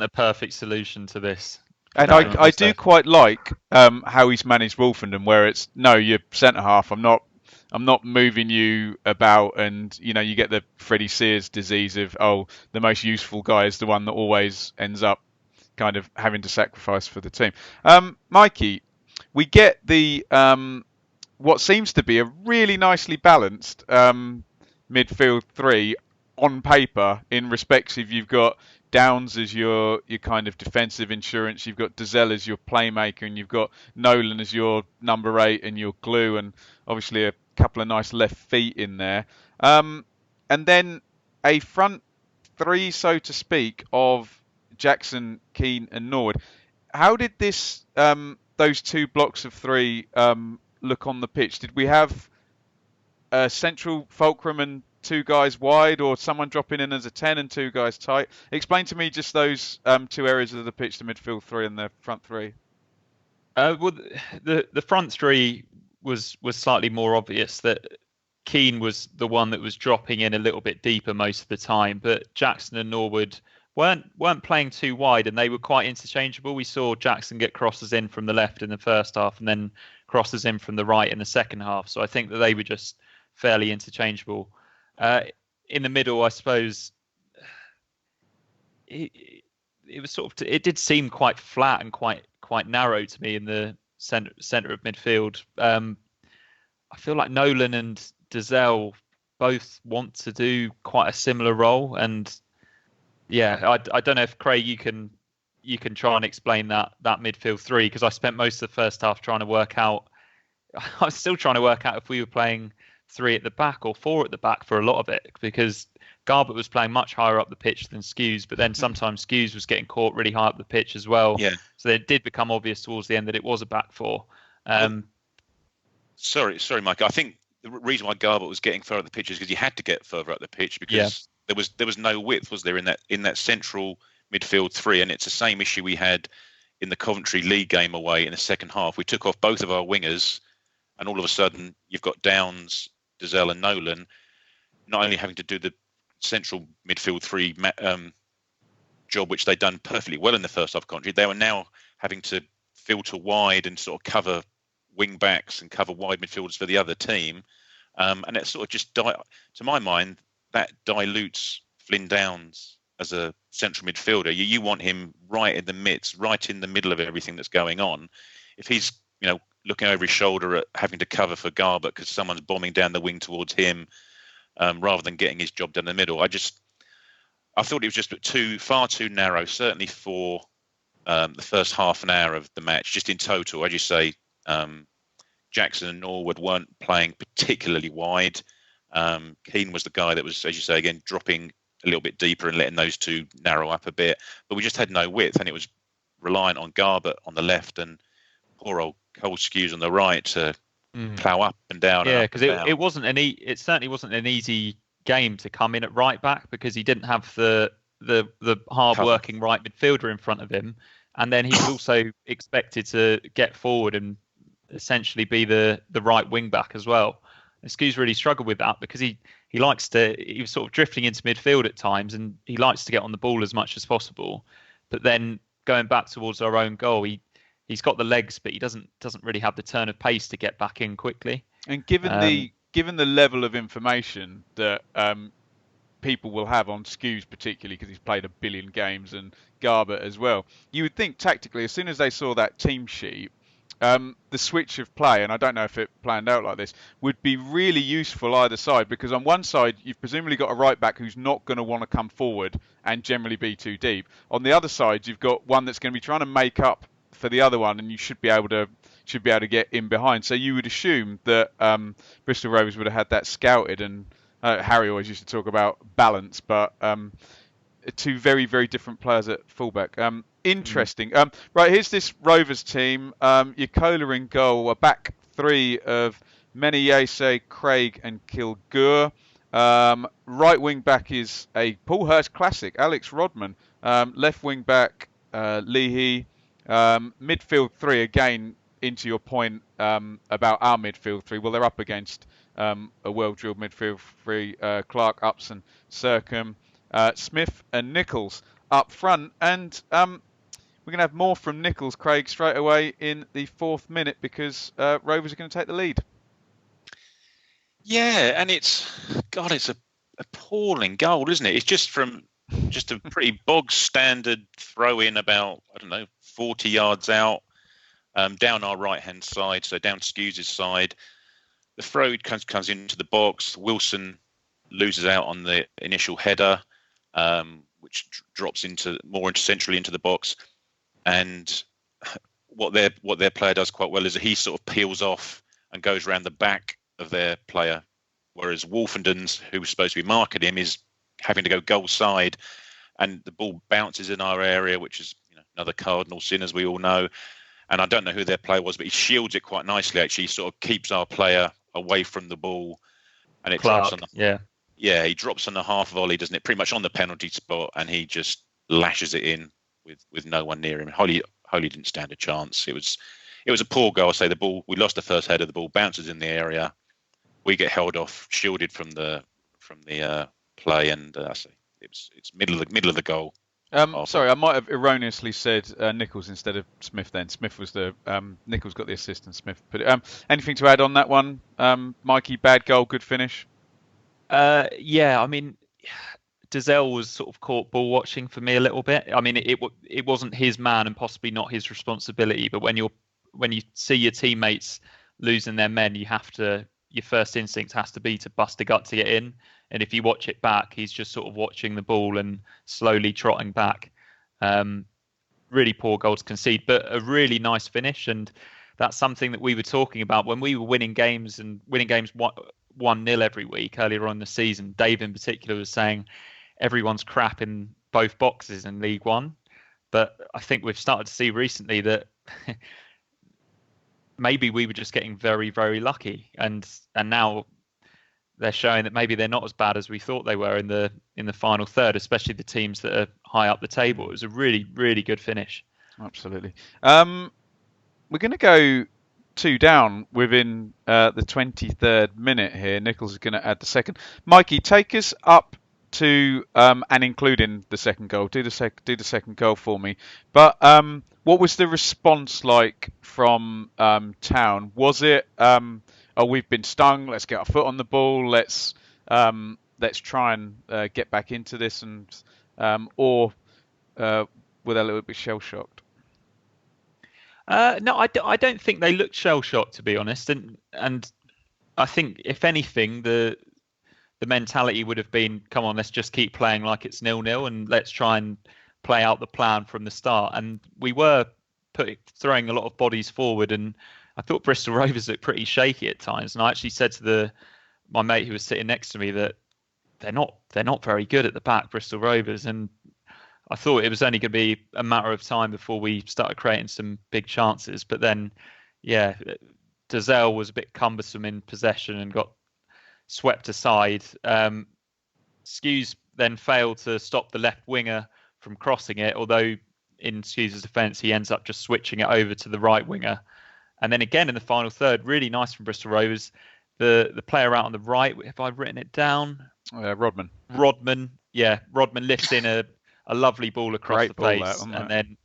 a perfect solution to this. And I do quite like how he's managed Wolfenden, where it's no, you're centre half. I'm not moving you about, and you get the Freddie Sears disease of the most useful guy is the one that always ends up kind of having to sacrifice for the team. Mikey, we get the what seems to be a really nicely balanced midfield three on paper, in respects of you've got Downs as your kind of defensive insurance, you've got Dazelle as your playmaker, and you've got Nolan as your number 8 and your glue, and obviously a couple of nice left feet in there. And then a front three, so to speak, of Jackson, Keane and Norwood. How did this those two blocks of three look on the pitch? Did we have a central fulcrum and 2 guys wide, or someone dropping in as a 10 and 2 guys tight? Explain to me just those 2 areas of the pitch, the midfield three and the front three. Well, the front three was slightly more obvious, that Keane was the one that was dropping in a little bit deeper most of the time, but Jackson and Norwood weren't playing too wide, and they were quite interchangeable. We saw Jackson get crosses in from the left in the first half and then crosses in from the right in the second half, so I think that they were just fairly interchangeable. In the middle, I suppose it was sort of, it did seem quite flat and quite narrow to me in the center of midfield. I feel like Nolan and Dazelle both want to do quite a similar role, and yeah, I don't know if Craig you can try and explain that midfield three, because I spent most of the first half trying to work out. I was still trying to work out if we were playing 3 at the back or 4 at the back for a lot of it, because Garbett was playing much higher up the pitch than Skews, but then sometimes Skews was getting caught really high up the pitch as well. Yeah. So it did become obvious towards the end that it was a back 4. Sorry, Mike. I think the reason why Garbett was getting further up the pitch is because you had to get further up the pitch, because there was no width, was there, in that central midfield three, and it's the same issue we had in the Coventry League game away in the second half. We took off both of our wingers, and all of a sudden you've got Downs, Dazelle and Nolan not only having to do the central midfield three job, which they'd done perfectly well in the first half of Coventry, they were now having to filter wide and sort of cover wing backs and cover wide midfielders for the other team. And it sort of just, to my mind, that dilutes Flynn Downs as a central midfielder. You want him right in the midst, right in the middle of everything that's going on. If he's, looking over his shoulder at having to cover for Garbutt because someone's bombing down the wing towards him, rather than getting his job down the middle, I thought it was just far too narrow, certainly for the first half an hour of the match. Just in total, as you say, Jackson and Norwood weren't playing particularly wide. Keane was the guy that was, as you say, again, dropping a little bit deeper and letting those two narrow up a bit. But we just had no width, and it was reliant on Garbutt on the left and poor old Cole Skews on the right to plough up and down. Yeah, because it certainly wasn't an easy game to come in at right back because he didn't have the hard working right midfielder in front of him, and then he was also expected to get forward and essentially be the right wing back as well. And Skews really struggled with that because he was sort of drifting into midfield at times, and he likes to get on the ball as much as possible. But then going back towards our own goal, he's got the legs, but he doesn't really have the turn of pace to get back in quickly. And given the level of information that people will have on Skews, particularly because he's played a billion games, and Garbutt as well, you would think tactically, as soon as they saw that team sheet, the switch of play, and I don't know if it planned out like this, would be really useful either side, because on one side you've presumably got a right back who's not going to want to come forward and generally be too deep. On the other side you've got one that's going to be trying to make up for the other one, and you should be able to get in behind. So you would assume that Bristol Rovers would have had that scouted, and Harry always used to talk about balance, but two very, very different players at fullback. Interesting. Right, here's this Rovers team. Yakola in goal, a back three of Meneyese, Craig and Kilgour. Right wing back is a Paul Hurst classic, Alex Rodman. Left wing back, Leahy. Midfield three, again, into your point about our midfield three. Well, they're up against a well-drilled midfield three, Clark, Upson, Sercombe, Smith and Nichols up front. And we're going to have more from Nichols, Craig, straight away in the 4th minute, because Rovers are going to take the lead. Yeah, and it's a appalling goal, isn't it? It's just a pretty bog standard throw in about, 40 yards out, down our right hand side, so down Skews' side. The throw comes into the box. Wilson loses out on the initial header, which drops more centrally into the box. And what their player does quite well is that he sort of peels off and goes around the back of their player, whereas Wolfenden's, who was supposed to be marking him, is having to go goal side, and the ball bounces in our area, which is another cardinal sin, as we all know. And I don't know who their player was, but he shields it quite nicely. Actually, he sort of keeps our player away from the ball, and it Clark, drops on he drops on the half volley, doesn't it? Pretty much on the penalty spot, and he just lashes it in with no one near him. Holy didn't stand a chance. It was a poor goal. I say the ball. We lost the first header. The ball bounces in the area. We get held off, shielded from the play, and I say it's middle of the goal. Sorry, I might have erroneously said Nichols instead of Smith. Then Smith was the Nichols got the assist and Smith put it. Anything to add on that one, Mikey? Bad goal, good finish. Yeah, I mean, Dazelle was sort of caught ball watching for me a little bit. I mean, it wasn't his man and possibly not his responsibility. But when you see your teammates losing their men, your first instinct has to be to bust a gut to get in. And if you watch it back, he's just sort of watching the ball and slowly trotting back. Really poor goal to concede, but a really nice finish. And that's something that we were talking about when we were winning games 1-0 every week earlier on in the season. Dave in particular was saying everyone's crap in both boxes in League One. But I think we've started to see recently that maybe we were just getting very, very lucky. And now they're showing that maybe they're not as bad as we thought they were in the final third, especially the teams that are high up the table. It was a really, really good finish. Absolutely. We're going to go 2 down within the 23rd minute here. Nichols is going to add the second. Mikey, take us up to and including the second goal. Do the second goal for me. But What was the response like from Town? Was it, oh, we've been stung, let's get our foot on the ball, let's try and get back into this, and or were they a little bit shell-shocked? No, I don't think they looked shell-shocked, to be honest. And I think, if anything, the mentality would have been, come on, let's just keep playing like it's 0-0 and let's try and play out the plan from the start. And we were throwing a lot of bodies forward, and I thought Bristol Rovers looked pretty shaky at times. And I actually said to my mate who was sitting next to me that they're not very good at the back, Bristol Rovers, and I thought it was only going to be a matter of time before we started creating some big chances. But then, yeah, Dazelle was a bit cumbersome in possession and got swept aside. Skews then failed to stop the left winger from crossing it, although in Skews' defence, he ends up just switching it over to the right winger. And then again in the final third, really nice from Bristol Rovers. The player out on the right, have I written it down? Rodman. Yeah, Rodman lifts in a lovely ball across Great the face, ball that, and then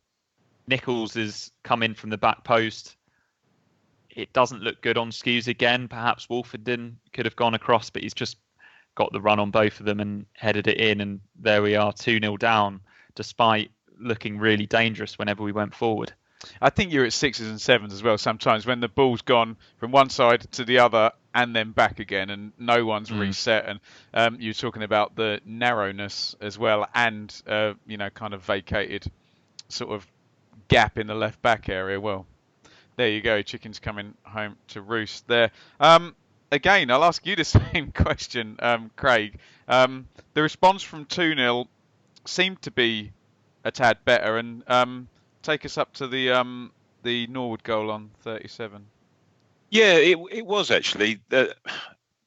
Nichols has come in from the back post. It doesn't look good on Skews again. Perhaps Wolfenden could have gone across, but he's just got the run on both of them and headed it in, and there we are, 2-0 down, despite looking really dangerous whenever we went forward. I think you're at 6s and 7s as well sometimes, when the ball's gone from one side to the other and then back again, and no one's reset. And you're talking about the narrowness as well, and kind of vacated sort of gap in the left back area. Well, there you go, chickens coming home to roost there. Again, I'll ask you the same question, Craig. The response from 2-0 seemed to be a tad better, and take us up to the Norwood goal on 37. Yeah, it was actually.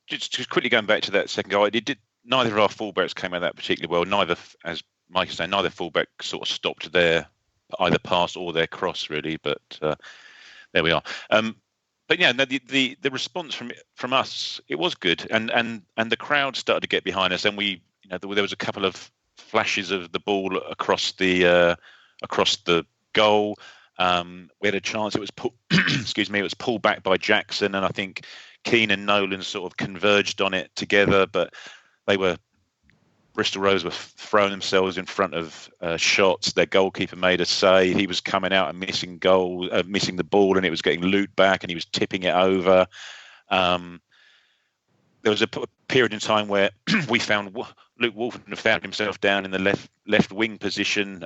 Just quickly going back to that second goal, neither of our fullbacks came out that particularly well. Neither, as Mike is saying, neither fullback sort of stopped their either pass or their cross really. But there we are. But yeah, no, the response from us, it was good, and the crowd started to get behind us, and there was a couple of flashes of the ball across the goal. We had a chance. It was it was pulled back by Jackson, and I think Keane and Nolan sort of converged on it together, but Bristol Rovers were throwing themselves in front of shots. Their goalkeeper made a save. He was coming out and missing the ball, and it was getting looped back, and he was tipping it over. There was a period in time where we found Luke Wolfenden found himself down in the left wing position.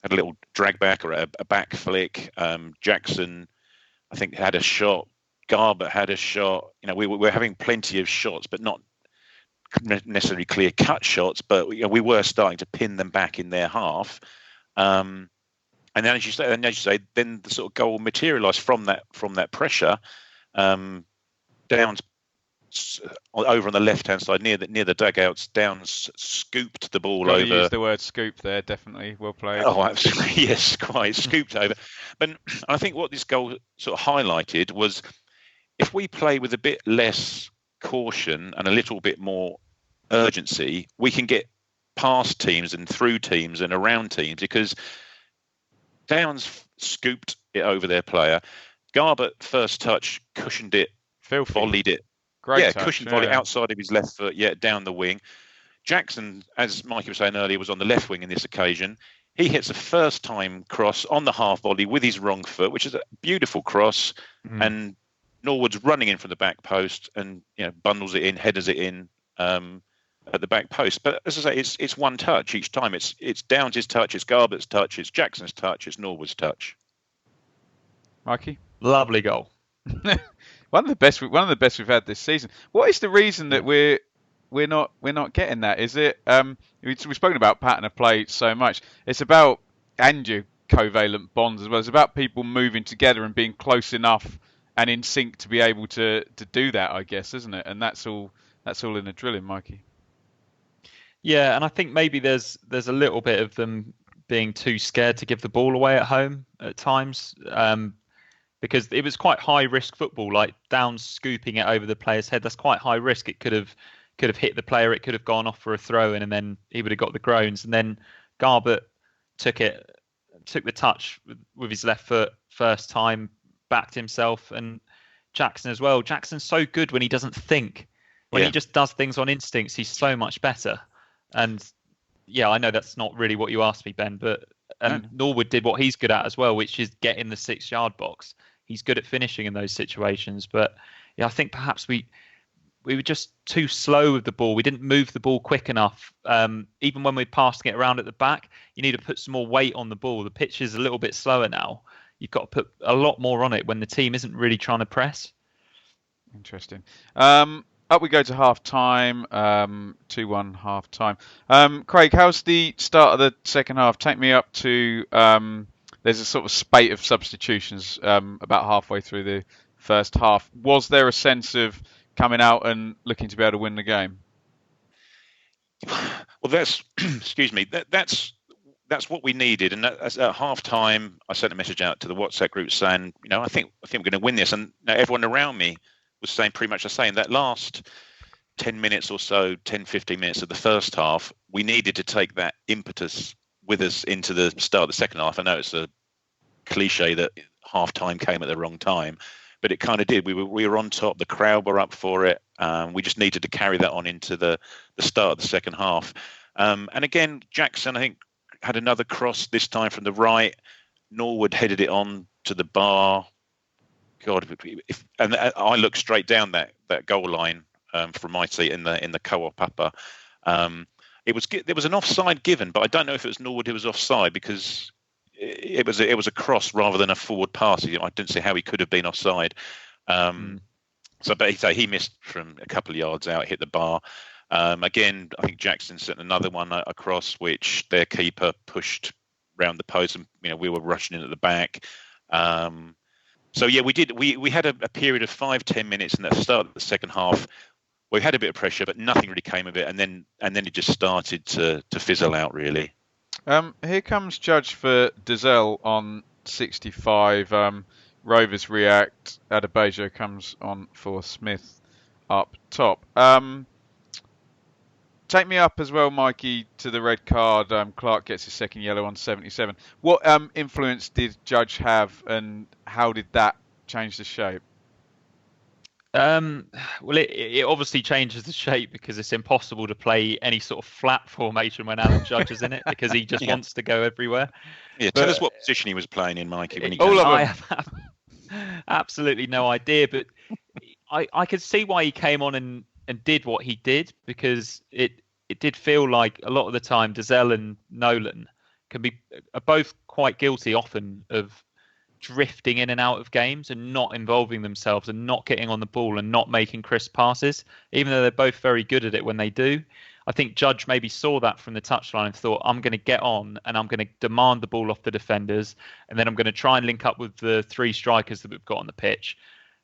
Had a little drag back or a back flick. Jackson, I think, had a shot. Garbutt had a shot. We were having plenty of shots, but not necessarily clear cut shots. But we were starting to pin them back in their half. And then, as you say, then the sort of goal materialised from that pressure. Downs over on the left-hand side near the dugouts, Downs scooped the ball over. Use the word scoop there, definitely. Well played. Oh, absolutely. Yes, quite. Scooped over. But I think what this goal sort of highlighted was, if we play with a bit less caution and a little bit more urgency, we can get past teams and through teams and around teams, because Downs scooped it over their player. Garbutt, first touch, cushioned it, volleyed it. Great touch, cushioned volley outside of his left foot, down the wing. Jackson, as Mikey was saying earlier, was on the left wing in this occasion. He hits a first-time cross on the half volley with his wrong foot, which is a beautiful cross. And Norwood's running in from the back post and bundles it in, headers it in at the back post. But as I say, it's one touch each time. It's Downs' touch, it's Garbutt's touch, it's Jackson's touch, it's Norwood's touch. Mikey, lovely goal. One of the best we've had this season. What is the reason that we're not getting that? Is it we've spoken about pattern of play so much? It's about, and your covalent bonds as well. It's about people moving together and being close enough and in sync to be able to do that, I guess, isn't it? And that's all in the drilling, Mikey. Yeah, and I think maybe there's a little bit of them being too scared to give the ball away at home at times. Because it was quite high risk football, like Downs scooping it over the player's head. That's quite high risk. It could have hit the player. It could have gone off for a throw in, and then he would have got the groans. And then Garbutt took it took the touch with his left foot first time, backed himself, and Jackson as well. Jackson's so good when he doesn't think. When he just does things on instincts, he's so much better. And yeah, I know that's not really what you asked me, Ben, but Norwood did what he's good at as well, which is get in the 6-yard box. He's good at finishing in those situations. But yeah, I think perhaps we were just too slow with the ball. We didn't move the ball quick enough. Even when we're passing it around at the back, you need to put some more weight on the ball. The pitch is a little bit slower now. You've got to put a lot more on it when the team isn't really trying to press. Interesting. Up we go to half time, 2-1 half time. Craig, how's the start of the second half? Take me up to, there's a sort of spate of substitutions about halfway through the first half. Was there a sense of coming out and looking to be able to win the game? Well, that's, excuse me, that's what we needed. And at half time, I sent a message out to the WhatsApp group saying, I think we're going to win this. And everyone around me was saying pretty much the same. That last 10 minutes or so, 10, 15 minutes of the first half, we needed to take that impetus with us into the start of the second half. I know it's a cliche that half time came at the wrong time, but it kind of did. We were on top. The crowd were up for it. We just needed to carry that on into the start of the second half. And again, Jackson, I think, had another cross, this time from the right. Norwood headed it on to the bar. God, and I looked straight down that goal line from my seat in the co-op upper. There was an offside given, but I don't know if it was Norwood who was offside, because it was a cross rather than a forward pass. I didn't see how he could have been offside. So, but he missed from a couple of yards out, hit the bar. Again, I think Jackson sent another one across, which their keeper pushed round the post, and we were rushing in at the back. So yeah, we did. We had a period of 5-10 minutes in that start of the second half. We had a bit of pressure, but nothing really came of it, and then it just started to fizzle out, really. Here comes Judge for Dizelle on 65. Rovers react. Adebayo comes on for Smith up top. Take me up as well, Mikey, to the red card. Clark gets his second yellow on 77. What influence did Judge have, and how did that change the shape? Well, it obviously changes the shape, because it's impossible to play any sort of flat formation when Alan Judge is in it, because he just wants to go everywhere. Yeah, tell us what position he was playing in, Mikey. When he I have absolutely no idea, but I could see why he came on and did what he did, because it did feel like a lot of the time Dizelle and Nolan are both quite guilty often of drifting in and out of games and not involving themselves and not getting on the ball and not making crisp passes, even though they're both very good at it when they do. I think Judge maybe saw that from the touchline and thought, I'm going to get on and I'm going to demand the ball off the defenders, and then I'm going to try and link up with the 3 strikers that we've got on the pitch.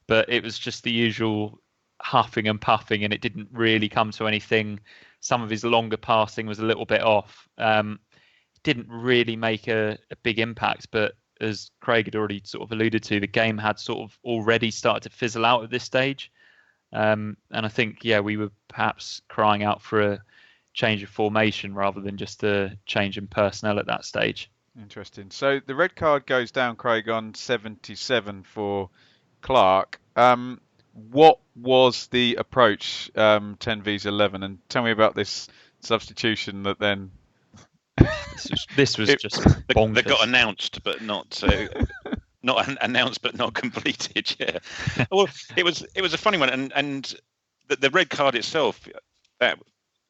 But it was just the usual huffing and puffing, and it didn't really come to anything. Some of his longer passing was a little bit off. Didn't really make a big impact, but as Craig had already sort of alluded to, the game had sort of already started to fizzle out at this stage. And I think, we were perhaps crying out for a change of formation rather than just a change in personnel at that stage. Interesting. So the red card goes down, Craig, on 77 for Clark. What was the approach, 10 vs 11? And tell me about this substitution that then... This was just bonkers. They got announced, but not announced, but not completed. Yeah. Well, it was a funny one, and the red card itself. That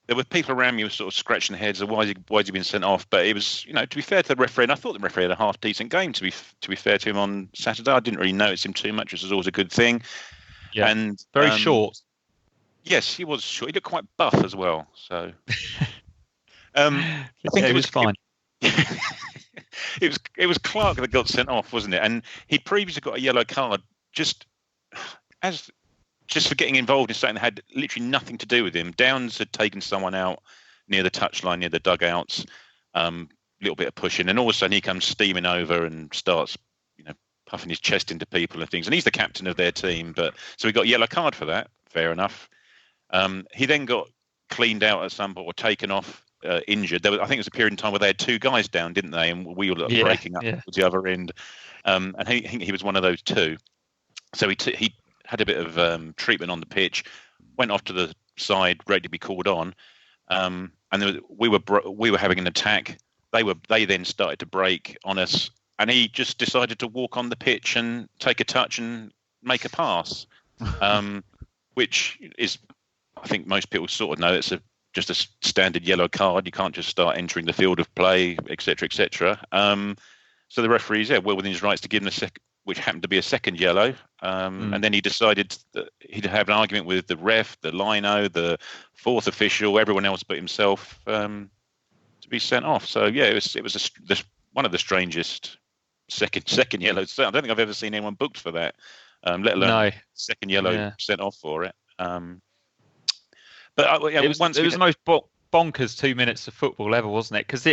there were people around me who were sort of scratching their heads of why has he been sent off. But it was, to be fair to the referee, and I thought the referee had a half decent game. To be fair to him on Saturday, I didn't really notice him too much, which is always a good thing. Yeah. And very short. Yes, he was short. He looked quite buff as well. So. I think it was fine. It was Clark that got sent off, wasn't it? And he'd previously got a yellow card just for getting involved in something that had literally nothing to do with him. Downs had taken someone out near the touchline, near the dugouts, little bit of pushing, and all of a sudden he comes steaming over and starts, puffing his chest into people and things. And he's the captain of their team, so he got a yellow card for that. Fair enough. He then got cleaned out at some point or taken off injured. I think it was a period in time where they had 2 guys down, didn't they? And we were breaking up towards the other end. And he was one of those 2. So he had a bit of treatment on the pitch, went off to the side, ready to be called on. And we were having an attack. They then started to break on us, and he just decided to walk on the pitch and take a touch and make a pass, which is, I think most people sort of know, it's just a standard yellow card. You can't just start entering the field of play, etc., etc. So the referee's well within his rights to give him which happened to be a second yellow. And then he decided that he'd have an argument with the ref, the lino, the 4th official, everyone else but himself, to be sent off. So yeah, it was one of the strangest second yellows. I don't think I've ever seen anyone booked for that, let alone second yellow sent off for it. But it was the most bonkers 2 minutes of football ever, wasn't it? Because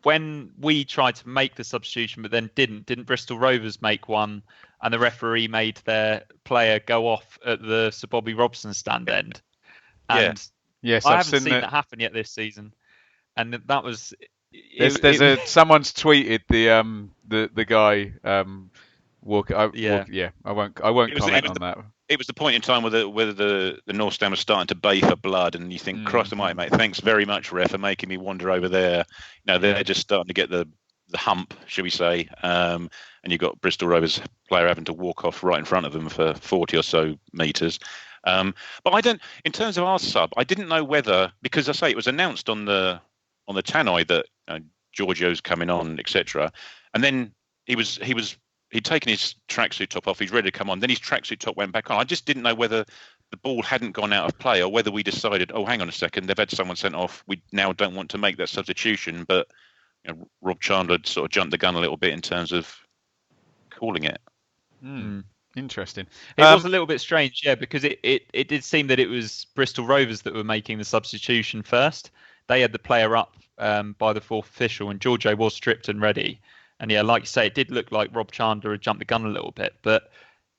when we tried to make the substitution but then didn't Bristol Rovers make one, and the referee made their player go off at the Sir Bobby Robson stand end? And yes, I haven't seen that happen yet this season. And that was someone's tweeted the guy walk. I won't comment on that. It was the point in time where the North Stand was starting to bay for blood, and you think, Christ almighty, mate, thanks very much, ref, for making me wander over there. They're just starting to get the hump, shall we say, and you've got Bristol Rovers player having to walk off right in front of them for 40 or so metres. But I don't, in terms of our sub, I didn't know whether, because I say it was announced on the tannoy that Giorgio's coming on, etc. And then he'd taken his tracksuit top off. He's ready to come on. Then his tracksuit top went back on. I just didn't know whether the ball hadn't gone out of play or whether we decided, oh, hang on a second, they've had someone sent off. We now don't want to make that substitution. But Rob Chandler sort of jumped the gun a little bit in terms of calling it. Interesting. It was a little bit strange, because it did seem that it was Bristol Rovers that were making the substitution first. They had the player up by the 4th official, and Giorgio was stripped and ready. And like you say, it did look like Rob Chandler had jumped the gun a little bit. But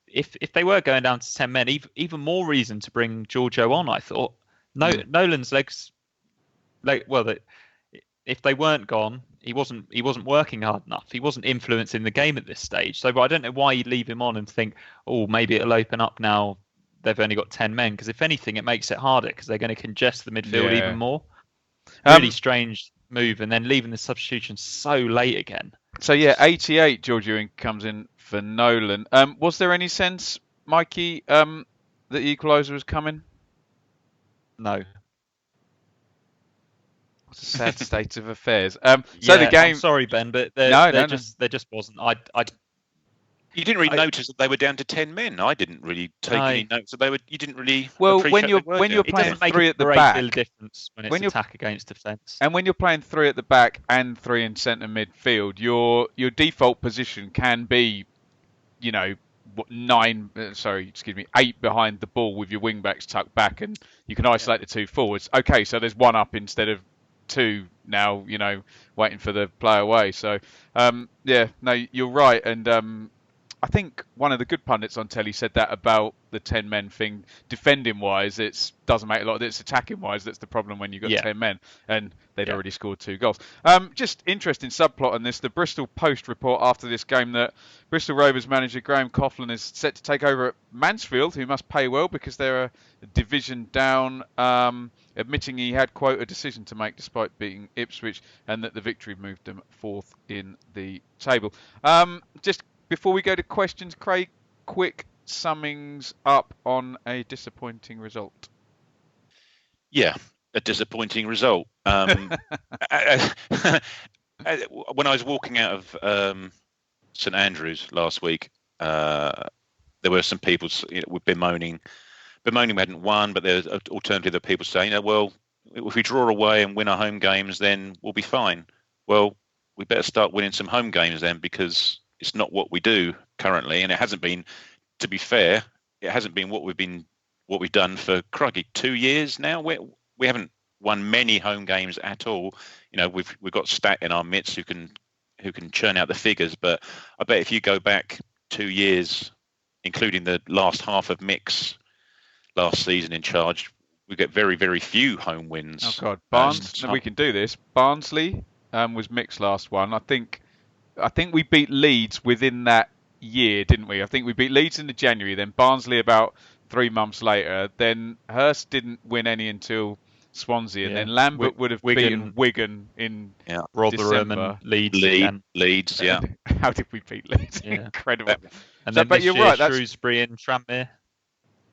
if they were going down to 10 men, even more reason to bring Giorgio on, I thought. Nolan's legs, if they weren't gone, he wasn't working hard enough. He wasn't influencing the game at this stage. So I don't know why you'd leave him on and think, oh, maybe it'll open up now. They've only got 10 men. Because if anything, it makes it harder because they're going to congest the midfield even more. Really strange move, and then leaving the substitution so late again. So 88 Giorgio comes in for Nolan. Was there any sense, Mikey, that the equaliser was coming? No. What a sad state of affairs. So the game. I'm sorry, Ben, but there just wasn't. You didn't really notice that they were down to 10 men. I didn't really take any notes. So you didn't really. Well, when you're playing 3 at the back, it doesn't make a difference when it's attack against defence. And when you're playing 3 at the back and 3 in centre midfield, your default position can be, 8 behind the ball with your wing backs tucked back, and you can isolate the 2 forwards. Okay, so there's 1 up instead of 2 now. Waiting for the play away. So you're right, and. I think one of the good pundits on telly said that about the 10 men thing. Defending wise, it doesn't make a lot. It's attacking wise that's the problem when you've got 10 men, and they'd already scored 2 goals. Just interesting subplot on this. The Bristol Post report after this game that Bristol Rovers manager Graham Coughlin is set to take over at Mansfield, who must pay well because they're a division down. Admitting he had, quote, a decision to make despite beating Ipswich, and that the victory moved them 4th in the table. Just before we go to questions, Craig, quick summings up on a disappointing result. Yeah, a disappointing result. When I was walking out of St Andrews last week, there were some people bemoaning we hadn't won, but there's alternative people saying, well, if we draw away and win our home games, then we'll be fine. Well, we better start winning some home games then, because it's not what we do currently, and it hasn't been. To be fair, it hasn't been what we've done for 2 years now. We haven't won many home games at all. We've got Stat in our midst who can churn out the figures, but I bet if you go back 2 years, including the last half of Mick's last season in charge, we get very, very few home wins. Oh God, And we can do this. Barnsley was Mick's last one. I think we beat Leeds within that year, didn't we? I think we beat Leeds in the January, then Barnsley about 3 months later. Then Hurst didn't win any until Swansea, and then Lambert would have beaten Wigan in Rotherham December. and Leeds again. Leeds, yeah. How did we beat Leeds? Yeah. Incredible. And So, then but this you're year, right. Shrewsbury and Tranmere.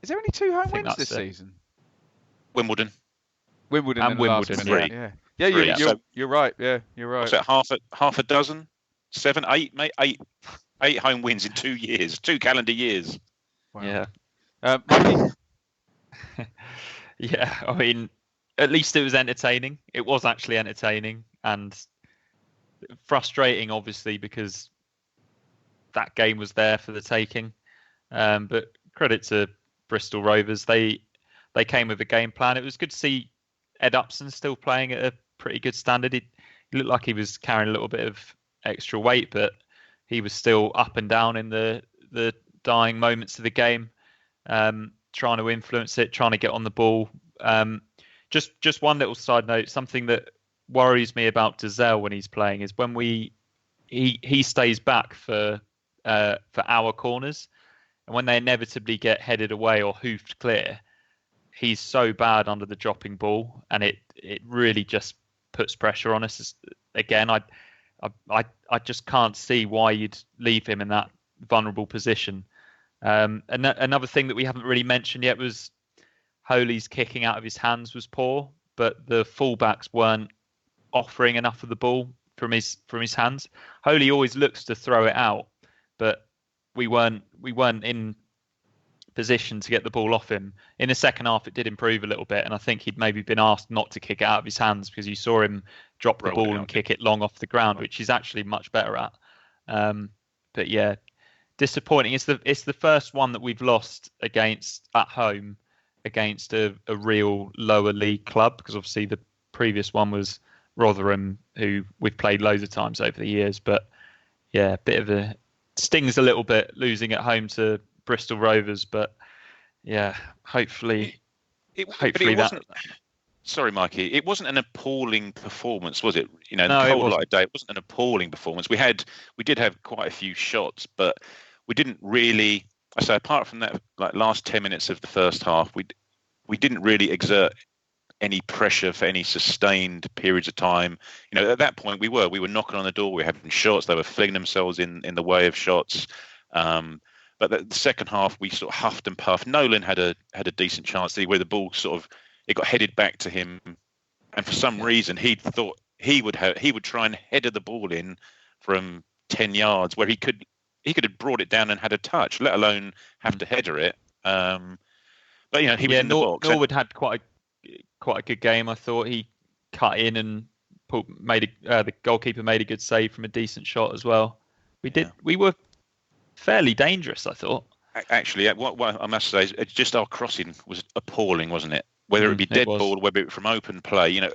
Is there only 2 home think wins that's this it. season? Wimbledon. Wimbledon And in the last Wimbledon, minute. yeah. Yeah, Three. you're right. Yeah, you're right. What's that? Half a dozen, 7, 8, mate. 8 home wins in 2 years, 2 calendar years. Wow. Yeah. Mikey? Yeah, I mean, at least it was entertaining. It was actually entertaining and frustrating, obviously, because that game was there for the taking. But credit to Bristol Rovers. They came with a game plan. It was good to see Ed Upson still playing at a pretty good standard. He looked like he was carrying a little bit of extra weight, but he was still up and down in the dying moments of the game, trying to influence it, trying to get on the ball. Just one little side note, something that worries me about Dazelle when he's playing is when he stays back for our corners, and when they inevitably get headed away or hoofed clear, he's so bad under the dropping ball, and it really just puts pressure on us. Again, I just can't see why you'd leave him in that vulnerable position. And another thing that we haven't really mentioned yet was Holy's kicking out of his hands was poor, but the fullbacks weren't offering enough of the ball from his hands. Holy always looks to throw it out, but we weren't in position to get the ball off him. In the second half, it did improve a little bit, and I think he'd maybe been asked not to kick it out of his hands because you saw him drop the ball and kick it long off the ground, which he's actually much better at. But yeah, disappointing. It's the first one that we've lost against at home against a real lower league club, because obviously the previous one was Rotherham, who we've played loads of times over the years. But yeah, a bit of a stings a little bit losing at home to Bristol Rovers, but yeah, hopefully that. Sorry, Mikey. It wasn't an appalling performance, was it? You know, No, the cold light of day. It wasn't an appalling performance. We did have quite a few shots, but we didn't really. I say, apart from that, like last 10 minutes of the first half, we didn't really exert any pressure for any sustained periods of time. You know, at that point we were knocking on the door. We were having shots. They were flinging themselves in the way of shots. But the second half, we sort of huffed and puffed. Nolan had a decent chance where the ball it got headed back to him, and for some reason he thought he would try and header the ball in from 10 yards, where he could have brought it down and had a touch, let alone have to header it. But you know, he was in the box. Norwood had quite a good game. I thought he cut in and the goalkeeper made a good save from a decent shot as well. We were fairly dangerous, I thought. Actually, what I must say is just our crossing was appalling, wasn't it? Whether it be dead ball, whether it be from open play. You know,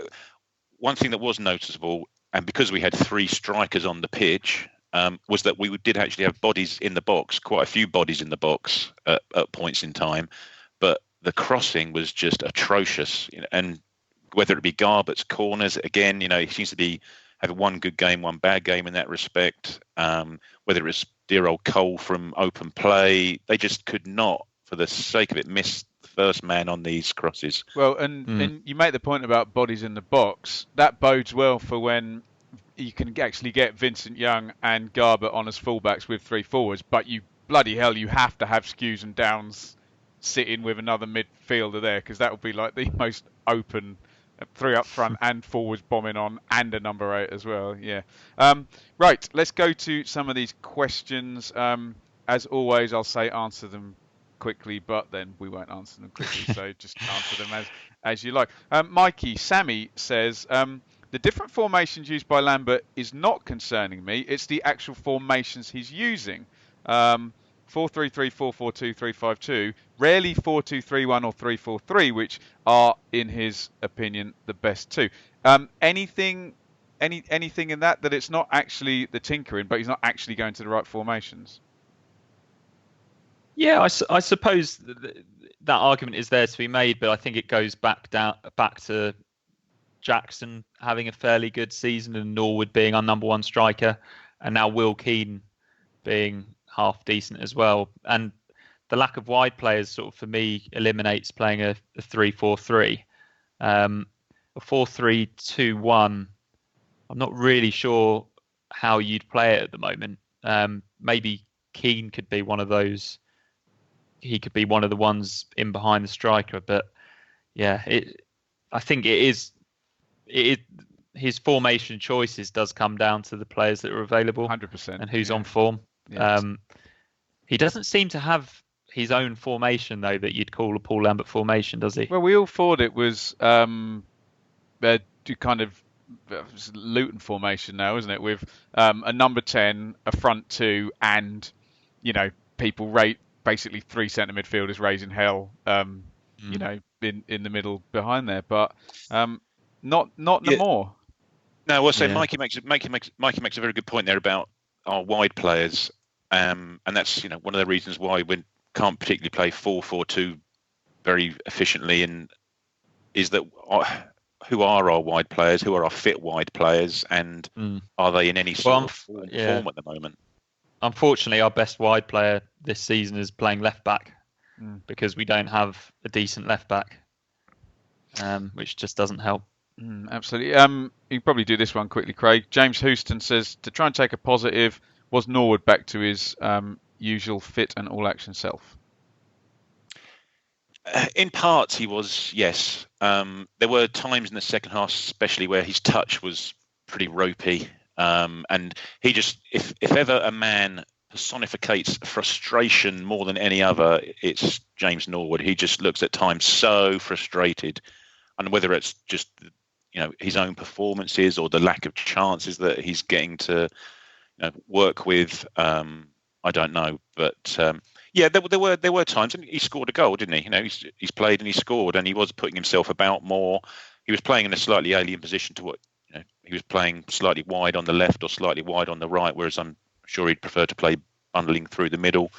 one thing that was noticeable, and because we had 3 strikers on the pitch, was that we did actually have bodies in the box, quite a few bodies in the box at points in time, but the crossing was just atrocious. You know, and whether it be Garbutt's corners, again, you know, he seems to be having one good game, one bad game in that respect. Whether it's dear old Cole from open play, they just could not, for the sake of it, miss the first man on these crosses. Well, and you make the point about bodies in the box. That bodes well for when you can actually get Vincent Young and Garbutt on as fullbacks with 3 forwards, but you have to have Skews and Downs sitting with another midfielder there, because that would be like the most open 3 up front and forwards bombing on, and a number 8 as well. Yeah. Right, let's go to some of these questions. As always, I'll say answer them quickly, but then we won't answer them quickly, so just answer them as you like. Mikey, Sammy says, the different formations used by Lambert is not concerning me. It's the actual formations he's using. 4-3-3, 4-4-2, 3-5-2, rarely 4-2-3-1 or 3-4-3, which are, in his opinion, the best two. Anything in that it's not actually the tinkering, but he's not actually going to the right formations? Yeah, I suppose that argument is there to be made, but I think it goes back to Jackson having a fairly good season and Norwood being our number one striker, and now Will Keane being half decent as well. And the lack of wide players sort of for me eliminates playing a 3-4-3. A 4-3-2-1, I'm not really sure how you'd play it at the moment. Maybe Keane could be one of those. He could be one of the ones in behind the striker, but yeah, I think it is. His formation choices does come down to the players that are available, 100%, and who's on form. Yeah. He doesn't seem to have his own formation though that you'd call a Paul Lambert formation, does he? Well, we all thought it was kind of Luton formation now, isn't it? With a number 10, a front two, and people rate basically three centre midfielders raising hell. In the middle behind there, but not no more. No, I will say Mikey makes a very good point there about our wide players, and that's one of the reasons why we can't particularly play 4-4-2 very efficiently, and is that who are our wide players, who are our fit wide players, and are they in any sort of form at the moment? Unfortunately, our best wide player this season is playing left back because we don't have a decent left back, which just doesn't help. Absolutely. You can probably do this one quickly, Craig. James Houston says, to try and take a positive, was Norwood back to his usual fit and all-action self? In parts, he was, yes. There were times in the second half, especially where his touch was pretty ropey. And he just, if ever a man personificates frustration more than any other, it's James Norwood. He just looks at times so frustrated. And whether it's just his own performances or the lack of chances that he's getting to work with, I don't know. But there were times, and he scored a goal, didn't he? He's played and he scored, and he was putting himself about more. He was playing in a slightly alien position to what he was playing, slightly wide on the left or slightly wide on the right, whereas I'm sure he'd prefer to play bundling through the middle.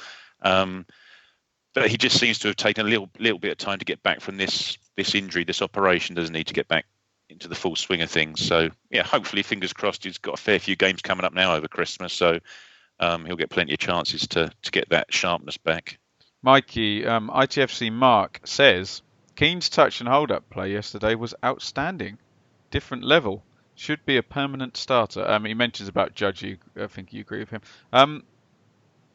But he just seems to have taken a little bit of time to get back from this injury, this operation, doesn't he, to get back into the full swing of things. So yeah, hopefully, fingers crossed, he's got a fair few games coming up now over Christmas, so he'll get plenty of chances to get that sharpness back. Mikey, ITFC Mark says, Keane's touch and hold-up play yesterday was outstanding. Different level. Should be a permanent starter. He mentions about Judge. I think you agree with him.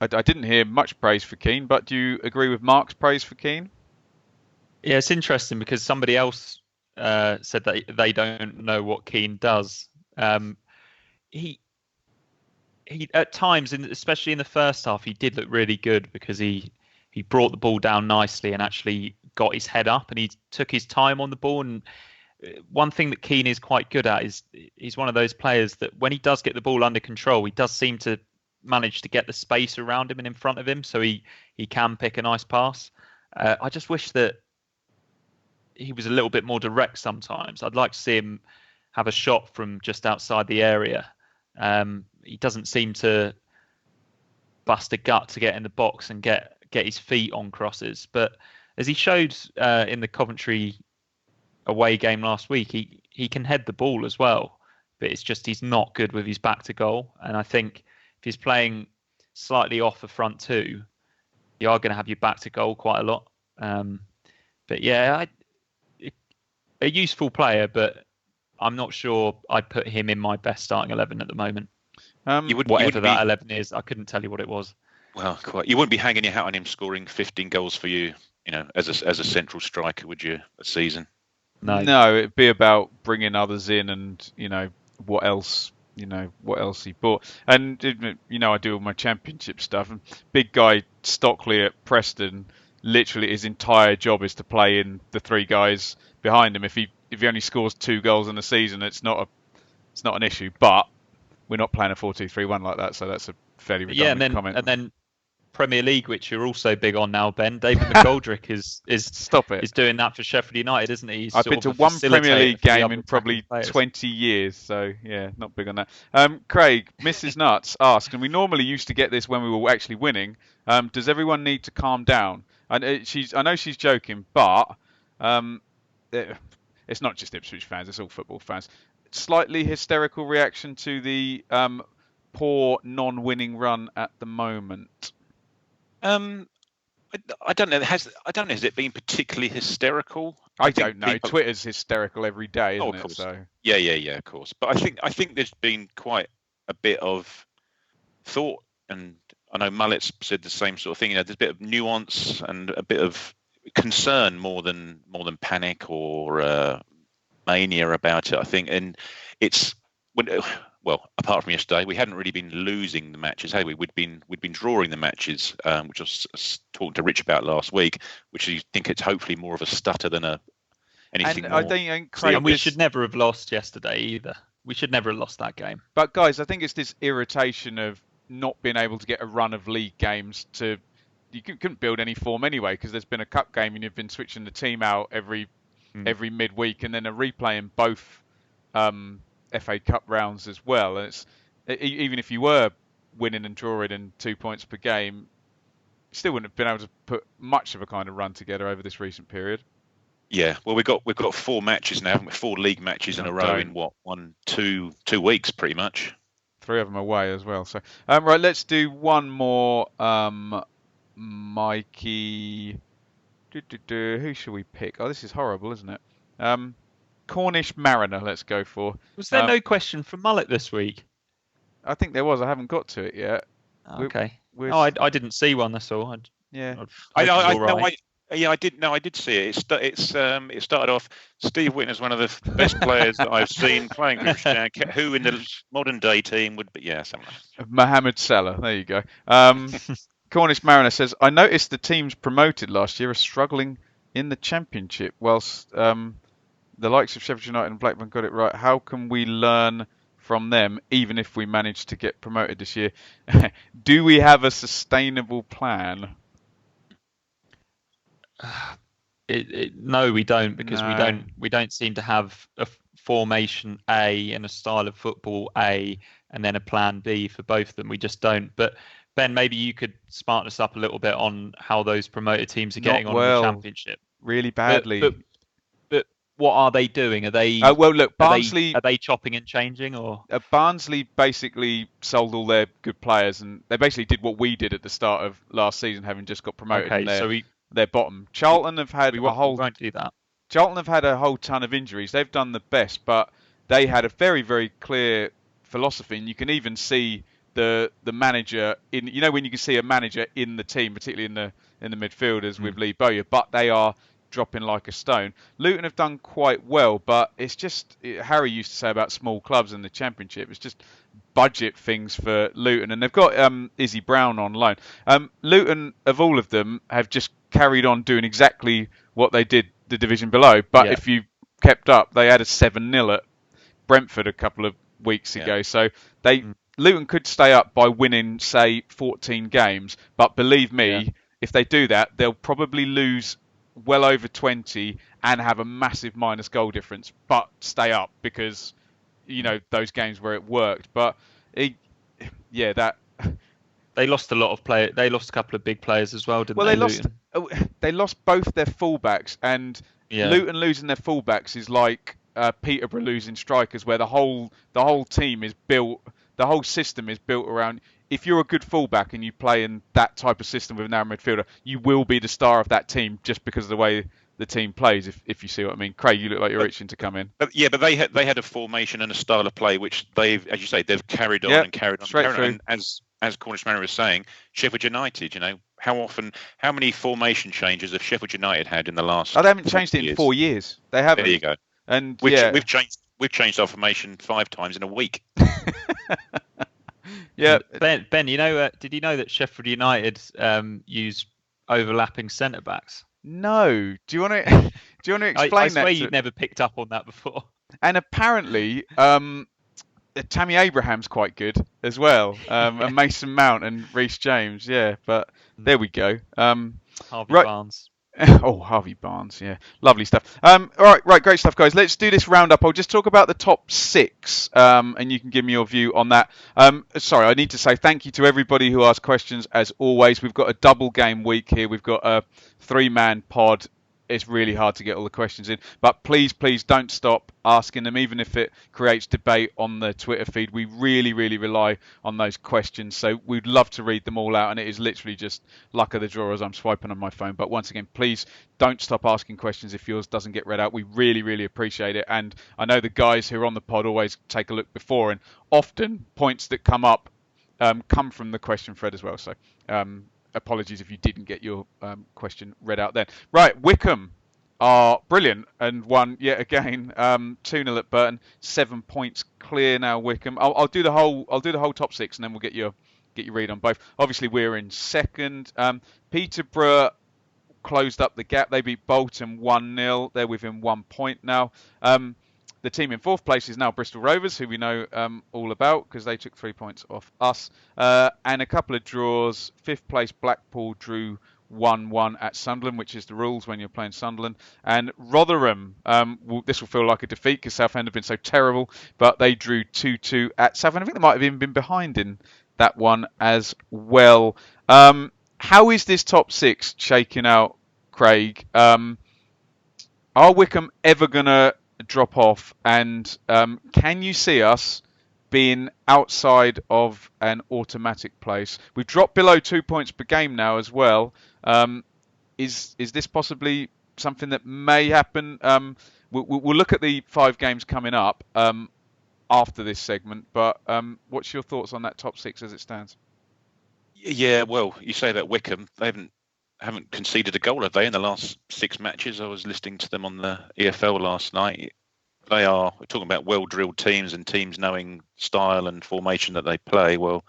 I didn't hear much praise for Keane, but do you agree with Mark's praise for Keane? Yeah, it's interesting because somebody else said that they don't know what Keane does. He at times, especially in the first half, he did look really good because he brought the ball down nicely and actually got his head up and he took his time on the ball. And one thing that Keane is quite good at is he's one of those players that when he does get the ball under control, he does seem to manage to get the space around him and in front of him, so he can pick a nice pass. I just wish that he was a little bit more direct sometimes. I'd like to see him have a shot from just outside the area. He doesn't seem to bust a gut to get in the box and get his feet on crosses. But as he showed in the Coventry away game last week, he can head the ball as well. But it's just he's not good with his back to goal. And I think if he's playing slightly off the front two, you are going to have your back to goal quite a lot. But yeah, a useful player, but I'm not sure I'd put him in my best starting 11 at the moment. Whatever that 11 is, I couldn't tell you what it was. Well, quite. You wouldn't be hanging your hat on him scoring 15 goals for you, as a central striker, would you, a season? No, it'd be about bringing others in and, what else he bought. And, I do all my championship stuff. And big guy Stockley at Preston, literally his entire job is to play in the three guys behind him. If he only scores 2 goals in a season, it's not an issue. But we're not playing a 4-2-3-1 like that, so that's a fairly redundant comment. And then Premier League, which you're also big on now, Ben. David McGoldrick is Stop it. is doing that for Sheffield United, isn't he? He's I've sort been of to a one Premier facilitator League for the game other in probably attacking players. 20 years, so yeah, not big on that. Craig, Mrs. Nuts asked, and we normally used to get this when we were actually winning. Does everyone need to calm down? And I know she's joking, but it's not just Ipswich fans; it's all football fans. Slightly hysterical reaction to the poor non-winning run at the moment. I don't know. I don't know. Has it been particularly hysterical? I don't know. Twitter's hysterical every day, isn't it? Course. So yeah, of course. But I think there's been quite a bit of thought, and I know Mullet's said the same sort of thing. There's a bit of nuance and a bit of concern more than panic or mania about it. I think, and it's well, apart from yesterday, we hadn't really been losing the matches, had we? We'd been drawing the matches, which I was talking to Rich about last week. Which I think it's hopefully more of a stutter than anything and more. I think Craig, and we should never have lost yesterday either. We should never have lost that game. But guys, I think it's this irritation of not being able to get a run of league games. You couldn't build any form anyway because there's been a cup game and you've been switching the team out every midweek and then a replay in both FA Cup rounds as well. And even if you were winning and drawing in 2 points per game, you still wouldn't have been able to put much of a kind of run together over this recent period. Yeah, well, we've got 4 matches now, haven't we? 4 league matches in a row in what 2 weeks, pretty much. 3 of them away as well. So right, let's do one more. Mikey, who should we pick? Oh, this is horrible, isn't it? Cornish Mariner, let's go for. Was there no question from Mullet this week? I think there was. I haven't got to it yet. Okay. I didn't see one. That's all. I did see it. It started off. Steve Whitner's one of the best players that I've seen playing for Christian. Who in the modern day team would be? Yeah, something. Mohamed Salah. There you go. Cornish Mariner says, I noticed the teams promoted last year are struggling in the Championship, whilst the likes of Sheffield United and Blackburn got it right. How can we learn from them, even if we manage to get promoted this year? Do we have a sustainable plan? No, we don't, because we don't seem to have a formation A and a style of football A and then a plan B for both of them. We just don't. But Ben, maybe you could smarten us up a little bit on how those promoted teams are getting on in the Championship. Really badly. But what are they doing? Are they? Well, look, Barnsley. Are they chopping and changing, or? Barnsley basically sold all their good players, and they basically did what we did at the start of last season, having just got promoted. Okay, they're bottom. Charlton have had we won't do that. Charlton have had a whole ton of injuries. They've done the best, but they had a very, very clear philosophy, and you can even see the manager in. You know, when you can see a manager in the team, particularly in the midfielders with Lee Bowyer, but they are dropping like a stone. Luton have done quite well, but it's just Harry used to say about small clubs in the Championship. It's just budget things for Luton, and they've got Izzy Brown on loan. Luton, of all of them, have just carried on doing exactly what they did the division below. But if you kept up, they had a 7-0 at Brentford a couple of weeks ago. So Luton could stay up by winning, say, 14 games. But believe me, if they do that, they'll probably lose well over 20 and have a massive minus goal difference, but stay up because, you know, those games where it worked. But they lost a lot of players. They lost a couple of big players as well, didn't they? They lost both their fullbacks, and Luton losing their fullbacks is like Peterborough losing strikers, where the whole team is built, the whole system is built around. If you're a good fullback and you play in that type of system with a narrow midfielder, you will be the star of that team just because of the way the team plays. If you see what I mean, Craig, you look like you're itching to come in. But they had a formation and a style of play which they've, as you say, they've carried on and carried on. Straight through. And as Cornish Mariner was saying, Sheffield United, you know, how many formation changes have Sheffield United had in the last? They haven't changed it in 4 years. They haven't. There you go. And we've changed our formation 5 times in a week. Yeah, Ben, did you know that Sheffield United use overlapping centre backs? No. Do you want to explain that? I swear you've never picked up on that before. And apparently, Tammy Abraham's quite good as well, and Mason Mount and Reece James. Yeah, but there we go. Harvey Right. Barnes. Oh, Harvey Barnes, yeah, lovely stuff. All right, great stuff, guys. Let's do this roundup. I'll just talk about the top six, and you can give me your view on that. Sorry, I need to say thank you to everybody who asked questions. As always, we've got a double game week here. We've got a 3-man pod. It's really hard to get all the questions in, but please don't stop asking them, even if it creates debate on the Twitter feed. We really rely on those questions, so we'd love to read them all out, and it is literally just luck of the draw as I'm swiping on my phone. But once again, please don't stop asking questions if yours doesn't get read out. We really appreciate it, and I know the guys who are on the pod always take a look before, and often points that come up come from the question thread as well. So apologies if you didn't get your question read out then. Right, Wickham are brilliant and won yet again. 2-0 at Burton, 7 points clear now. Wickham. I'll do the whole top six, and then we'll get your read on both. Obviously, we're in second. Peterborough closed up the gap. They beat Bolton 1-0. They're within 1 point now. The team in fourth place is now Bristol Rovers, who we know all about because they took 3 points off us. And a couple of draws. Fifth place Blackpool drew 1-1 at Sunderland, which is the rules when you're playing Sunderland. And Rotherham, this will feel like a defeat because Southend have been so terrible, but they drew 2-2 at Southend. I think they might have even been behind in that one as well. How is this top six shaking out, Craig? Are Wickham ever going to drop off? And can you see us being outside of an automatic place? We've dropped below 2 points per game now as well. Is this possibly something that may happen? We'll look at the 5 games coming up after this segment, but what's your thoughts on that top six as it stands? Yeah, well, you say about Wickham, they haven't conceded a goal, have they, in the last 6 matches? I was listening to them on the EFL last night. We're talking about well-drilled teams and teams knowing style and formation that they play. Well,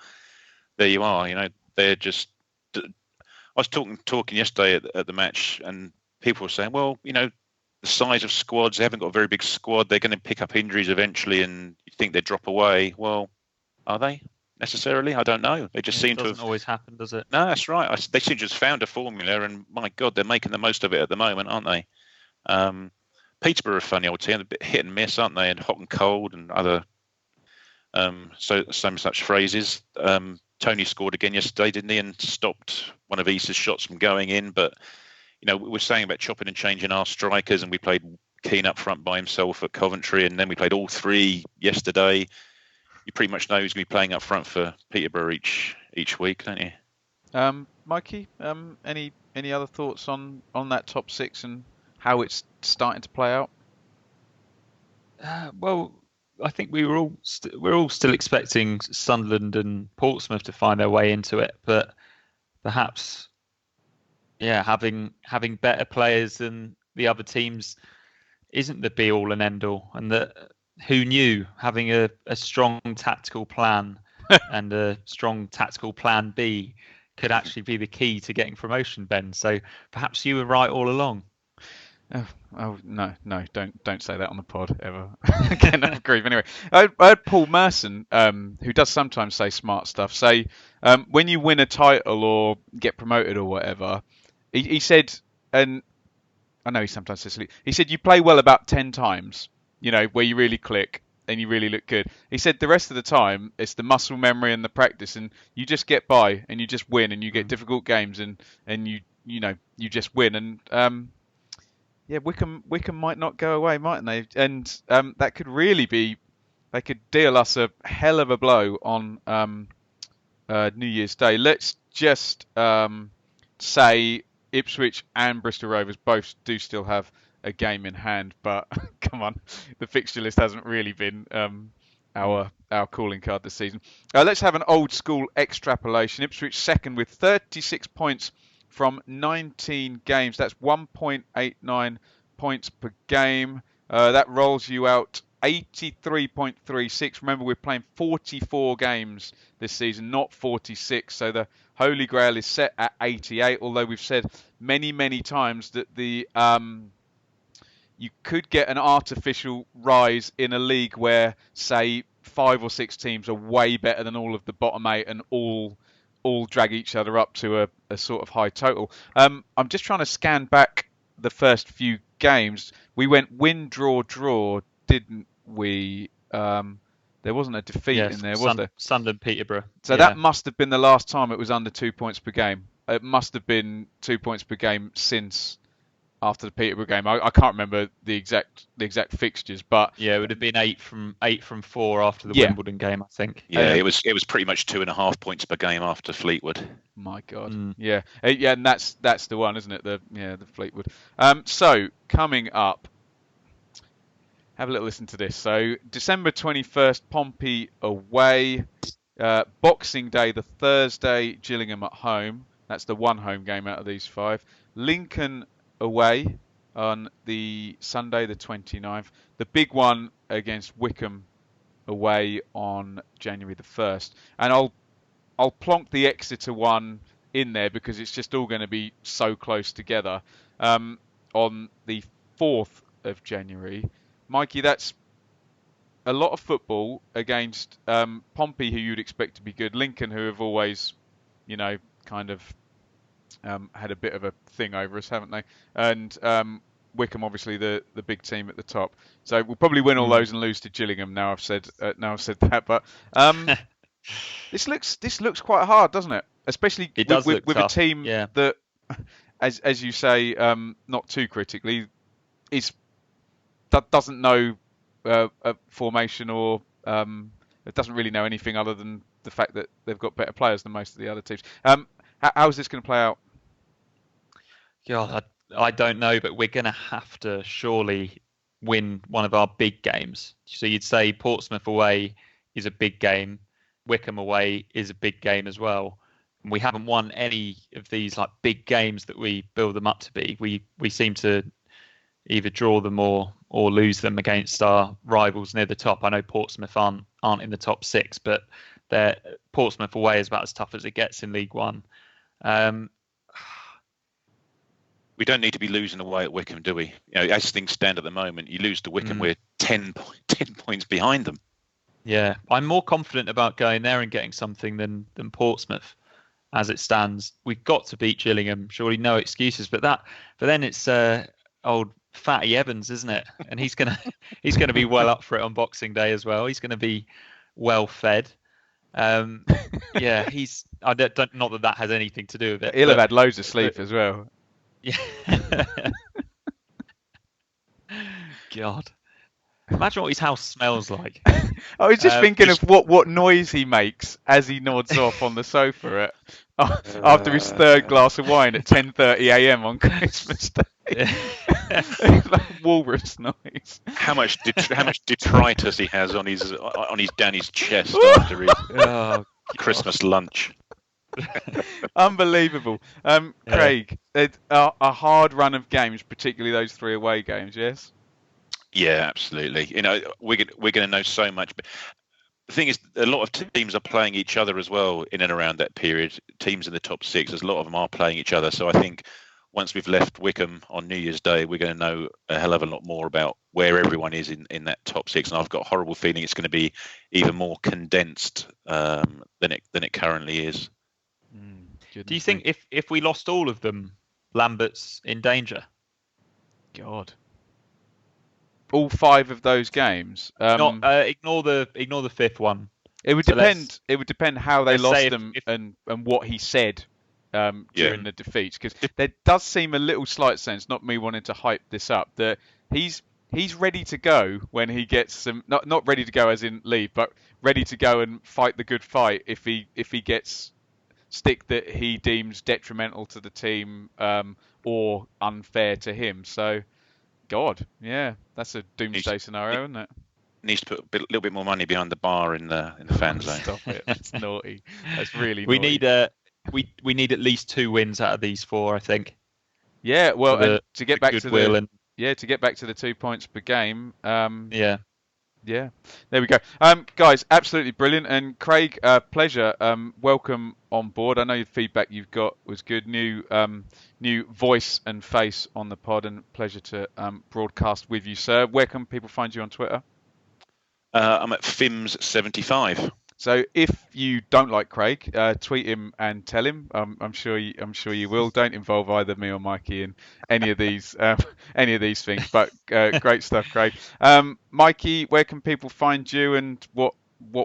there you are. You know, they're just. I was talking yesterday at the match, and people were saying, well, you know, the size of squads, they haven't got a very big squad. They're going to pick up injuries eventually, and you think they drop away. Well, are they necessarily? I don't know. They just seem to have. Doesn't always happen, does it? No, that's right. They seem to have found a formula, and my God, they're making the most of it at the moment, aren't they? Peterborough are a funny old team, a bit hit and miss, aren't they? And hot and cold and other some such phrases. Tony scored again yesterday, didn't he? And stopped one of Isa's shots from going in. But, you know, we were saying about chopping and changing our strikers, and we played Keane up front by himself at Coventry, and then we played all 3 yesterday. You pretty much know who's going to be playing up front for Peterborough each week, don't you? Mikey, any other thoughts on that top six and how it's starting to play out? Well, I think we're all still expecting Sunderland and Portsmouth to find their way into it, but perhaps, yeah, having better players than the other teams isn't the be all and end all, and that who knew having a strong tactical plan and a strong tactical plan B could actually be the key to getting promotion, Ben. So perhaps you were right all along. Oh no! Don't say that on the pod ever. Again, I agree. Anyway, I heard Paul Merson, who does sometimes say smart stuff, say when you win a title or get promoted or whatever, he said, and I know he sometimes says, he said you play well about 10 times, you know, where you really click and you really look good. He said the rest of the time it's the muscle memory and the practice, and you just get by and you just win, and you get difficult games and you just win. And yeah, Wickham might not go away, mightn't they? And that could really be, they could deal us a hell of a blow on New Year's Day. Let's just say Ipswich and Bristol Rovers both do still have a game in hand, but come on, the fixture list hasn't really been our calling card this season. Let's have an old school extrapolation. Ipswich second with 36 points from 19 games. That's 1.89 points per game. That rolls you out 83.36. Remember, we're playing 44 games this season, not 46. So the Holy Grail is set at 88, although we've said many times that the you could get an artificial rise in a league where, say, 5 or 6 teams are way better than all of the bottom 8 and all drag each other up to a sort of high total. I'm just trying to scan back the first few games. We went win, draw, didn't we? There wasn't a defeat in there, was there? Sunderland, Peterborough. So that must have been the last time it was under 2 points per game. It must have been 2 points per game since after the Peterborough game. I can't remember the exact fixtures, but yeah, it would have been 8 from 4 after the Wimbledon game, I think. Yeah, it was pretty much 2.5 points per game after Fleetwood. My God, yeah, and that's the one, isn't it? The Fleetwood. So coming up. Have a little listen to this. So December 21st, Pompey away. Boxing Day, the Thursday, Gillingham at home. That's the one home game out of these 5. Lincoln away on the Sunday, the 29th. The big one against Wycombe away on January the 1st. And I'll plonk the Exeter one in there because it's just all going to be so close together. On the 4th of January. Mikey, that's a lot of football against Pompey, who you'd expect to be good. Lincoln, who have always, kind of had a bit of a thing over us, haven't they? And Wycombe, obviously, the big team at the top. So we'll probably win all those and lose to Gillingham. Now I've said that, but this looks quite hard, doesn't it? Especially with a team that, as you say, not too critically, that doesn't know a formation or it doesn't really know anything other than the fact that they've got better players than most of the other teams. How is this going to play out? Yeah, I don't know, but we're going to have to surely win one of our big games. So you'd say Portsmouth away is a big game, Wycombe away is a big game as well. We haven't won any of these like big games that we build them up to be. We seem to either draw them or lose them against our rivals near the top. I know Portsmouth aren't in the top 6, but Portsmouth away is about as tough as it gets in League One. We don't need to be losing away at Wycombe, do we? As things stand at the moment, you lose to Wycombe, we're 10 points behind them. Yeah, I'm more confident about going there and getting something than Portsmouth. As it stands, we've got to beat Gillingham. Surely no excuses, but then it's old Fatty Evans, isn't it? And he's gonna be well up for it on Boxing Day as well. He's gonna be well fed. Yeah, I don't not that has anything to do with it. He'll have had loads of sleep as well. Yeah. God, imagine what his house smells like. I was just thinking of what noise he makes as he nods off on the sofa after his third glass of wine at 10:30 a.m. on Christmas Day. Like walrus noise. How much detritus he has on his down his chest after his Christmas lunch. Unbelievable. Craig, a hard run of games, particularly those 3 away games. Yes. Yeah, absolutely. We're going to know so much. But the thing is, a lot of teams are playing each other as well in and around that period. Teams in the top 6, there's a lot of them are playing each other. So I think once we've left Wycombe on New Year's Day, we're going to know a hell of a lot more about where everyone is in that top 6. And I've got a horrible feeling it's going to be even more condensed than it currently is. Do you think if we lost all of them, Lambert's in danger? God. All 5 of those games. Ignore the 5th one. It would depend. It would depend how they lost them and what he said during the defeats. Because there does seem a little slight sense, not me wanting to hype this up, that he's ready to go when he gets some. Not ready to go as in leave, but ready to go and fight the good fight if he gets stick that he deems detrimental to the team or unfair to him. So. God, yeah, that's a doomsday scenario, isn't it? Needs to put a little bit more money behind the bar in the fan zone. Stop it! That's naughty. That's really. We naughty. We need at least 2 wins out of these 4, I think. Yeah, well, to get back to to get back to the 2 points per game. Yeah, there we go. Guys, absolutely brilliant. And Craig, pleasure. Welcome on board. I know the feedback you've got was good. New voice and face on the pod, and pleasure to broadcast with you, sir. Where can people find you on Twitter? I'm at Fims75. So if you don't like Craig, tweet him and tell him. I'm sure you will. Don't involve either me or Mikey in any of these things. But great stuff, Craig. Mikey, where can people find you, and what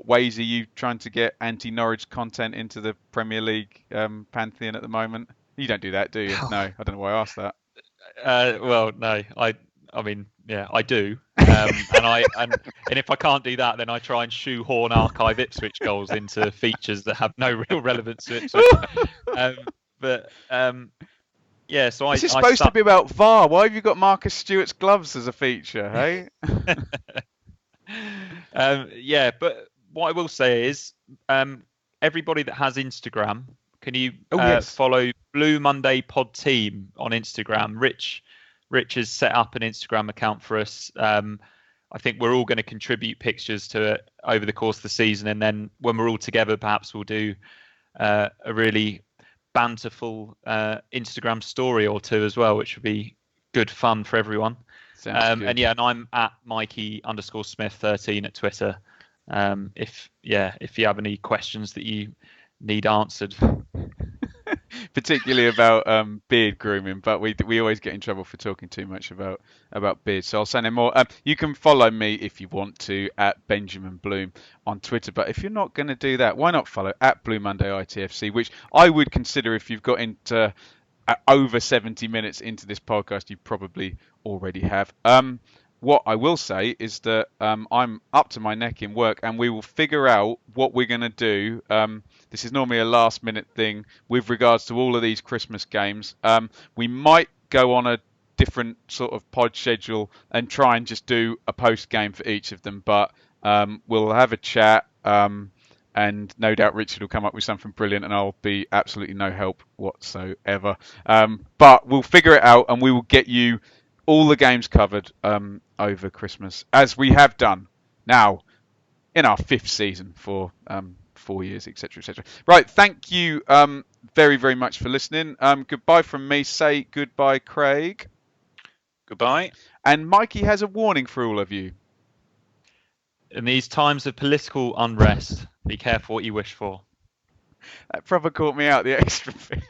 ways are you trying to get anti-Norwich content into the Premier League pantheon at the moment? You don't do that, do you? No, I don't know why I asked that. Well, no, I mean, yeah, I do. And if I can't do that, then I try and shoehorn archive Ipswich goals into features that have no real relevance to Ipswich. Yeah, so this is supposed to be about VAR. Why have you got Marcus Stewart's gloves as a feature, hey? Yeah, but what I will say is, everybody that has Instagram, can you follow Blue Monday Pod Team on Instagram? Rich has set up an Instagram account for us. I think we're all going to contribute pictures to it over the course of the season, and then when we're all together, perhaps we'll do a really banterful Instagram story or two as well, which would be good fun for everyone. Sounds good. And I'm at Mikey_Smith13 at Twitter. If you have any questions that you need answered. Particularly about beard grooming, but we always get in trouble for talking too much about beards. So I'll send him more. You can follow me if you want to at Benjamin Bloom on Twitter. But if you're not going to do that, why not follow at Blue Monday ITFC, which I would consider, if you've got into over 70 minutes into this podcast, you probably already have. What I will say is that I'm up to my neck in work, and we will figure out what we're going to do. This is normally a last minute thing with regards to all of these Christmas games. We might go on a different sort of pod schedule and try and just do a post game for each of them, but we'll have a chat, and no doubt Richard will come up with something brilliant, and I'll be absolutely no help whatsoever. But we'll figure it out, and we will get you all the games covered over Christmas, as we have done now in our 5th season for 4 years, etc., etc. Right, thank you very, very much for listening. Goodbye from me. Say goodbye, Craig. Goodbye. And Mikey has a warning for all of you. In these times of political unrest, be careful what you wish for. That proper caught me out, the extra bit.